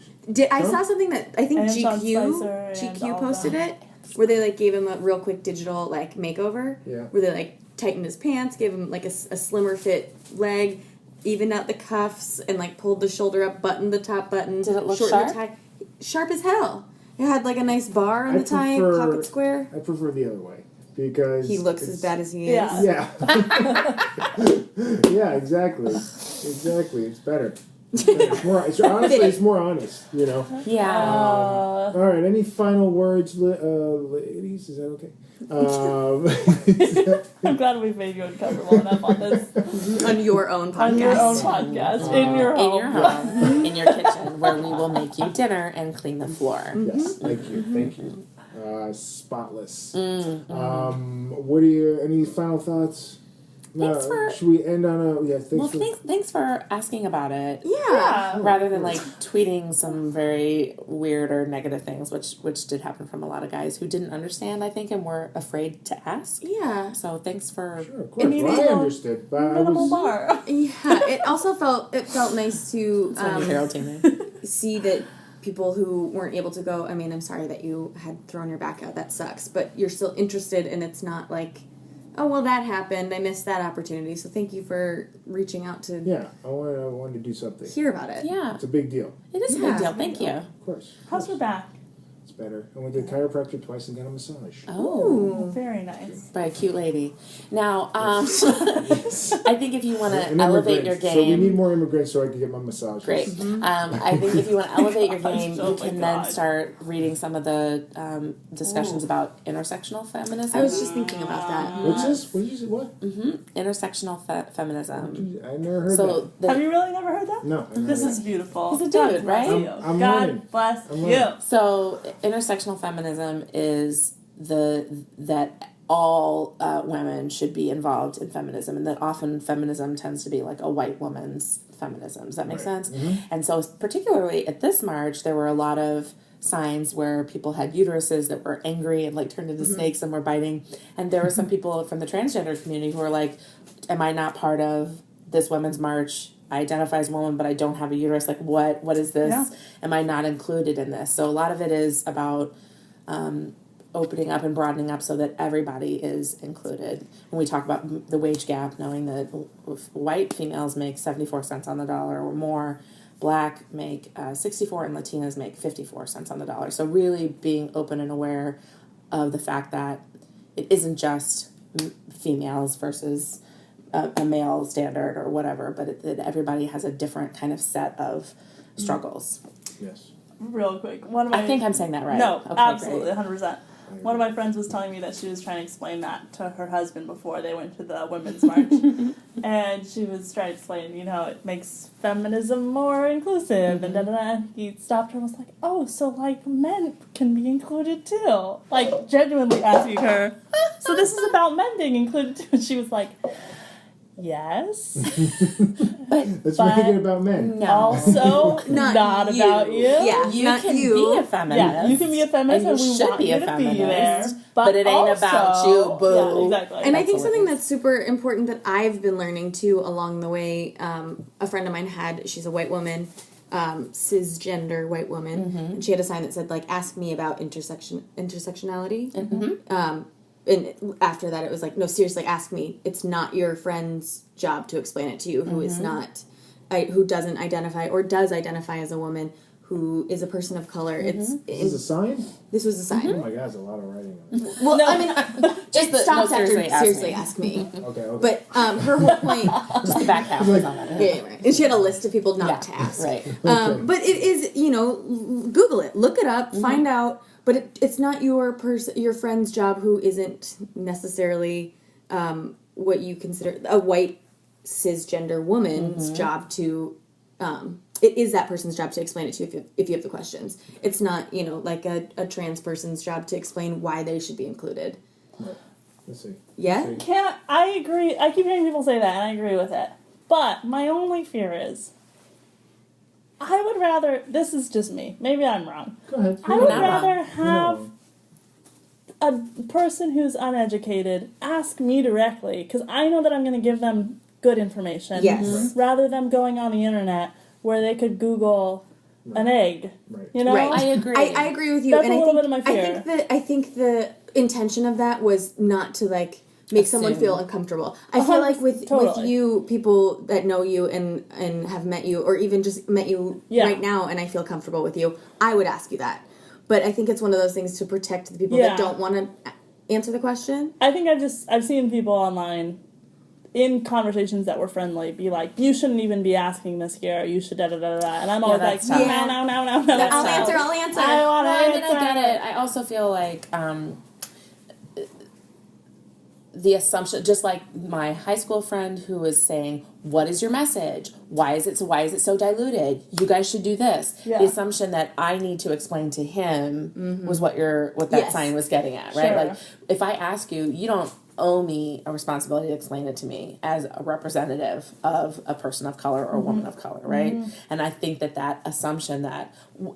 I saw something that I think And Sean Spicer and GQ all posted them. it, where they like gave him a real quick digital like makeover. Yeah. Where they like tightened his pants, gave him like a slimmer fit leg, evened out the cuffs, and like pulled the shoulder up, buttoned the top button. Did it look shortened sharp? the tie. Sharp as hell. It had like a nice bar on I the tie, prefer- pocket square. I prefer the other way because He looks it's- as bad as he Yeah. is. Yeah. Yeah, exactly. Exactly. It's better. Honestly, it's more honest, you know. Yeah. All right. Any final words, ladies? Is that okay? I'm glad we've made you uncomfortable enough on this. On your own podcast. On your own podcast. In your home. In your home, in your kitchen, where we will make you dinner and clean the floor. Yes. Thank you. Thank you. Spotless. What are your any final thoughts? Thanks for- Should we end on a Well, thanks for asking about it. Yeah. Rather than like tweeting some very weird or negative things, which did happen from a lot of guys who didn't understand, I think, and were afraid to ask. Yeah. So thanks for. Sure, of course. Well, I understood, but I Minimal was. bar. Yeah. It also felt nice to Carol Taylor. see that people who weren't able to go. I mean, I'm sorry that you had thrown your back out. That sucks. But you're still interested, and it's not like, oh, well, that happened. I missed that opportunity. So thank you for reaching out to Yeah, I wanted to do something. hear about it. Yeah, It's a big deal. it is a Yeah. big deal. Thank you. Of course. How's your back? It's better. I went to the chiropractor twice and got a massage. Oh. Very nice. By a cute lady. Now, I think if you want And to elevate your immigrants. So we need game, more immigrants so I can get my massage. great. I think if you want to elevate your game, Oh you my can then God. start reading some of the discussions about intersectional feminism. I was just thinking about that. What's this? What did you say? What? intersectional feminism. I never heard So that. Have you really never heard that? No. I never This heard is beautiful. He's a God dude, bless right? you. I'm God learning. bless I'm you. learning. So intersectional feminism is that all women should be involved in feminism, and that often feminism tends to be like a white woman's feminism. Does that make sense? And so particularly at this march, there were a lot of signs where people had uteruses that were angry and like turned into snakes and were biting. And there were some people from the transgender community who were like, am I not part of this women's march? I identify as a woman, but I don't have a uterus. Like, what is this? Yeah. Am I not included in this? So a lot of it is about opening up and broadening up so that everybody is included. When we talk about the wage gap, knowing that white females make 74 cents on the dollar or more, black make 64, and Latinas make 54 cents on the dollar. So really being open and aware of the fact that it isn't just females versus a male standard or whatever, but that everybody has a different kind of set of struggles. Yes. Real quick. One of my, I think I'm saying that right. No, Okay, absolutely, great. 100%. One of my friends was telling me that she was trying to explain that to her husband before they went to the women's march. And she was trying to explain, it makes feminism more inclusive, and da-da-da. He stopped her and was like, oh, so, like, men can be included too. Like, genuinely asking her, so this is about men being included too. And she was like, Yes. Let's make it about men. No. Also, not you. about you. Yeah, You not can you. be a feminist. Yeah, you can be a feminist, and we should want be you a to feminist, be there. but it ain't about you, boo. Yeah, exactly. And I think something that's super important that I've been learning too along the way, a friend of mine she's a white woman, cisgender white woman, and she had a sign that said, like, ask me about intersectionality. And after that, it was like, no, seriously, ask me. It's not your friend's job to explain it to you, who is not, who doesn't identify or does identify as a woman, who is a person of color. Is this a sign? This was a sign. Oh my God, there's a lot of writing on it. Well, I mean, Just it stops after seriously ask me. Okay. But her whole point, Just the back half was on that. yeah, right. And she had a list of people not to ask. Right. But it is, Google it, look it up, find out. But it's not your friend's job, who isn't necessarily what you consider a white cisgender woman's job to. It is that person's job to explain it to you if you have the questions. It's not, like a trans person's job to explain why they should be included. Let's see. Yeah? I agree. I keep hearing people say that, and I agree with it. But my only fear is, I would rather, this is just me, maybe I'm wrong. Go ahead. I would not rather wrong. have a person who's uneducated ask me directly, because I know that I'm going to give them good information. Yes. Rather than going on the internet where they could Google an egg. Right. You know? Right. I agree. I agree with you. That's and a I little think, bit of my fear. I think the intention of that was not to, like, make someone feel uncomfortable. I feel like with you, people that know you and have met you, or even just met you right now, and I feel comfortable with you, I would ask you that. But I think it's one of those things to protect the people that don't want to answer the question. I think I've seen people online in conversations that were friendly be like, you shouldn't even be asking this here, you should da-da-da-da-da. And I'm always like, no. I'll answer. I want to answer. I get it. I also feel like the assumption, just like my high school friend who was saying, what is your message? Why is it so diluted? You guys should do this. Yeah. The assumption that I need to explain to him was what that sign was getting at, right? Sure. Like, if I ask you, you don't owe me a responsibility to explain it to me as a representative of a person of color or a woman of color, right? And I think that assumption that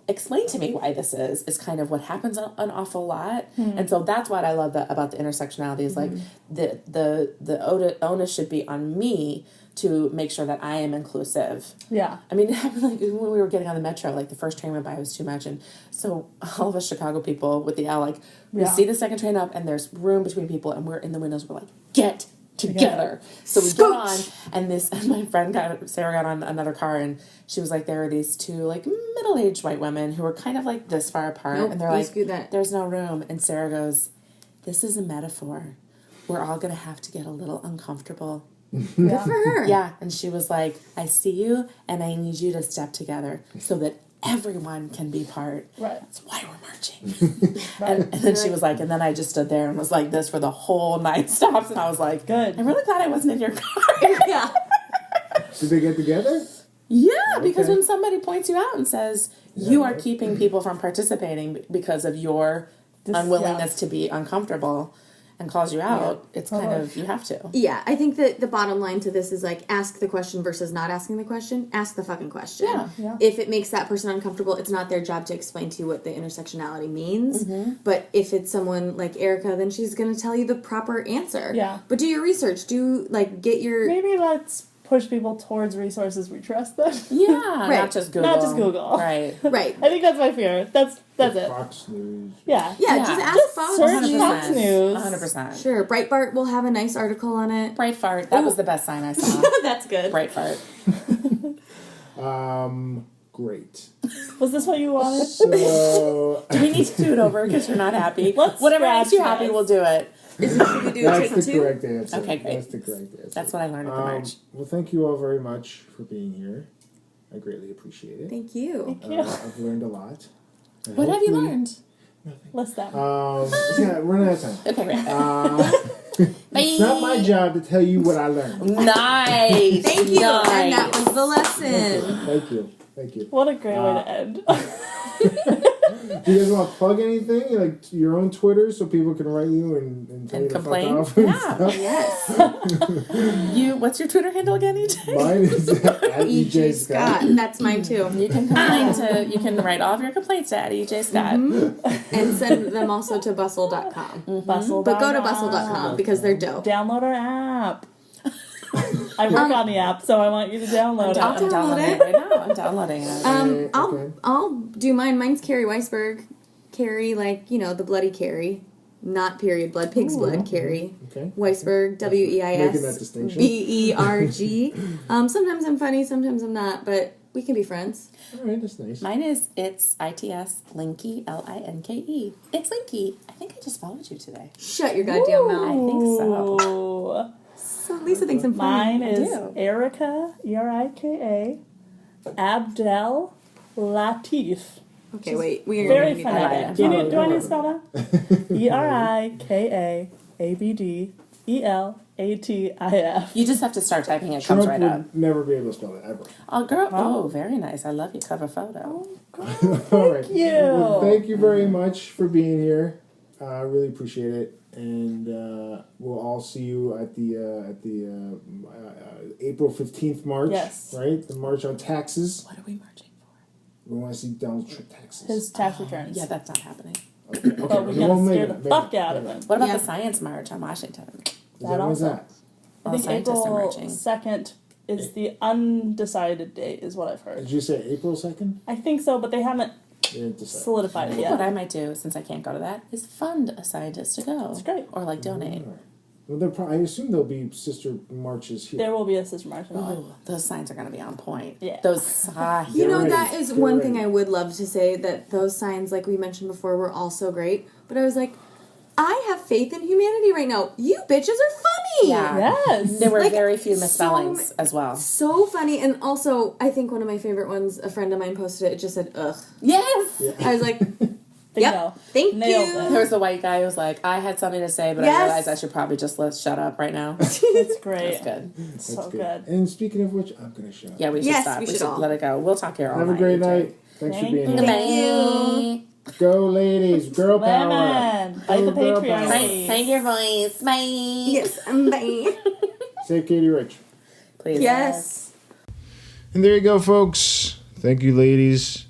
explain to me why this is kind of what happens an awful lot. And so that's what I love about the intersectionality is like the onus should be on me to make sure that I am inclusive. Yeah. I mean, like when we were getting on the metro, like the first train went by was too much. And so all of us Chicago people with the L, like we see the second train up and there's room between people and we're in the windows. We're like, get together. So we get on and my friend Sarah got on another car and she was like, there are these two like middle-aged white women who are kind of like this far apart. And they're like, there's no room. And Sarah goes, this is a metaphor. We're all going to have to get a little uncomfortable. Good for her. Yeah, and she was like, I see you, and I need you to step together so that everyone can be part. Right. That's why we're marching. And then she was like, and then I just stood there and was like this for the whole 9 stops, and I was like, good. I'm really glad I wasn't in your car. Yeah. Did they get together? Yeah, because when somebody points you out and says, you are keeping people from participating because of your unwillingness to be uncomfortable, and calls you out, it's kind of, you have to. Yeah, I think that the bottom line to this is like, ask the question versus not asking the question. Ask the fucking question. Yeah. If it makes that person uncomfortable, it's not their job to explain to you what the intersectionality means. But if it's someone like Erika, then she's going to tell you the proper answer. Yeah. But do your research. Get your... Maybe let's push people towards resources we trust them. Yeah, right. Not just Google. Right. Right. I think that's my fear. That's it. Fox News. Yeah. Yeah, just ask Fox. Search Fox News. 100%. Sure. Breitbart will have a nice article on it. Breitbart. That was the best sign I saw. That's good. Breitbart. Great. Was this what you wanted? So Do we need to do it over because you're not happy? Let's Whatever makes you scratch happy, this. we'll do it. Should we do that's take the two? correct answer. Okay, great. That's the correct answer. That's what I learned at the march. Well, thank you all very much for being here. I greatly appreciate it. Thank you. I've learned a lot. And What have you hopefully- learned? List them. Yeah, we're out of time. Okay, great. It's not my job to tell you what I learned. Nice. Thank you. Nice. And that was the lesson. Thank you. Thank you. What a great way to end. Do you guys want to plug anything, like your own Twitter, so people can write you and tell you complain? to fuck off? And Yes. What's your Twitter handle again, EJ? Mine is at EJ Scott. That's mine too. You can you can write all of your complaints to EJ Scott. And send them also to bustle.com. Bustle. But go to bustle.com because they're dope. Download our app. I work on the app, so I want you to download it. I'm downloading it right now. I'm downloading it. I'll do mine. Mine's Carrie Weisberg. Carrie, like, you know, the bloody Carrie. Not period blood, pig's blood, Carrie. Okay. Weisberg, Making that distinction. Weisberg. Sometimes I'm funny, sometimes I'm not, but we can be friends. All right, that's nice. Mine is it's Linke, Linke. It's Linke. I think I just followed you today. Shut your goddamn mouth. I think so. So Lisa thinks I'm funny. Mine is Erika, Erika, Abdelatif. Okay, wait. We are Very gonna need that. phonetic. Do I need to spell that? ErikaAbdelatif. You just have to start typing. It Trump comes right up. would never be able to spell that ever. Oh, girl. Oh, very nice. I love your cover photo. All right. you. Well, thank you very much for being here. I really appreciate it. And we'll all see you at the April 15th march. Yes. Right? The march on taxes. What are we marching for? We want to see Donald Trump taxes. His tax returns. Yeah, that's not happening. Okay. But we're going to scare the fuck out of him. What about Yeah. the science march on Washington? That When's also. that? I think scientists are April marching. 2nd is the undecided date, is what I've heard. Did you say April 2nd? I think so, but they haven't They didn't decide. solidified it What yet. I might do, since I can't go to that, is fund a scientist to go. That's great. Or like donate. All right. Well, I assume there'll be sister marches here. There will be a sister march in Illinois. Oh, those signs are going to be on point. Yeah. Those signs. You know, ready. that is Get one ready. thing I would love to say, that those signs, like we mentioned before, were all so great. But I was like, I have faith in humanity right now. You bitches are funny. Yeah. Yes. There were Like, very few so misspellings as well. So funny. And also, I think one of my favorite ones, a friend of mine posted it, it just said, ugh. Yes! I was like, Bingo. yep, thank Nailed you. it. There was the white guy who was like, I had something to say, but I Yes. realized I should probably just shut up right now. It's great. That's good. It's so That's good. And speaking of which, I'm going to shut up. Yeah, we should Yes, stop. we We should should all. let it go. We'll talk here all Have night. a great EJ. night. Thanks for Thank being you. here. Bye. Go, ladies. Girl power. Women, fight the Go, girl power. patriarchy. Find your voice. Bye. Yes, bye. Say Katie Rich. Please. Yes. And there you go, folks. Thank you, ladies,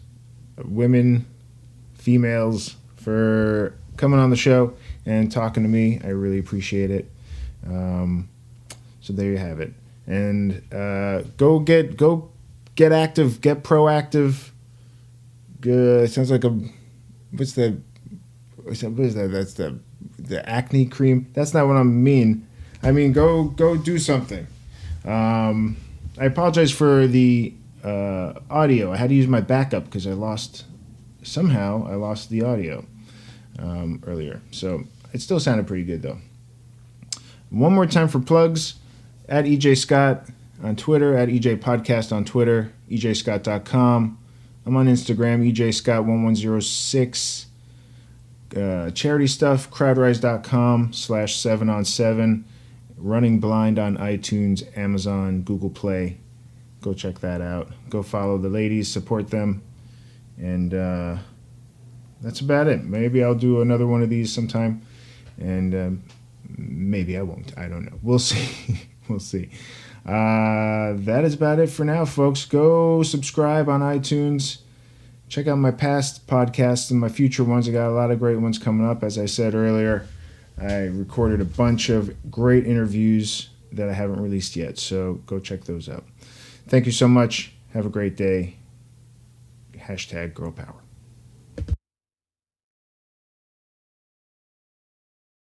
women, females, for coming on the show and talking to me. I really appreciate it. So there you have it. And go get active, get proactive. It sounds like what is that? That's the acne cream. That's not what I mean. I mean, go do something. I apologize for the audio. I had to use my backup because I lost the audio earlier. So it still sounded pretty good though. One more time for plugs. At EJ Scott on Twitter, at EJ Podcast on Twitter, EJScott.com. I'm on Instagram, EJScott1106. Charity stuff, crowdrise.com/7on7. Running Blind on iTunes, Amazon, Google Play. Go check that out. Go follow the ladies, support them. And that's about it. Maybe I'll do another one of these sometime. And maybe I won't. I don't know. We'll see. We'll see. That is about it for now, folks. Go subscribe on iTunes. Check out my past podcasts and my future ones. I got a lot of great ones coming up. As I said earlier, I recorded a bunch of great interviews that I haven't released yet. So go check those out. Thank you so much. Have a great day. #girl power.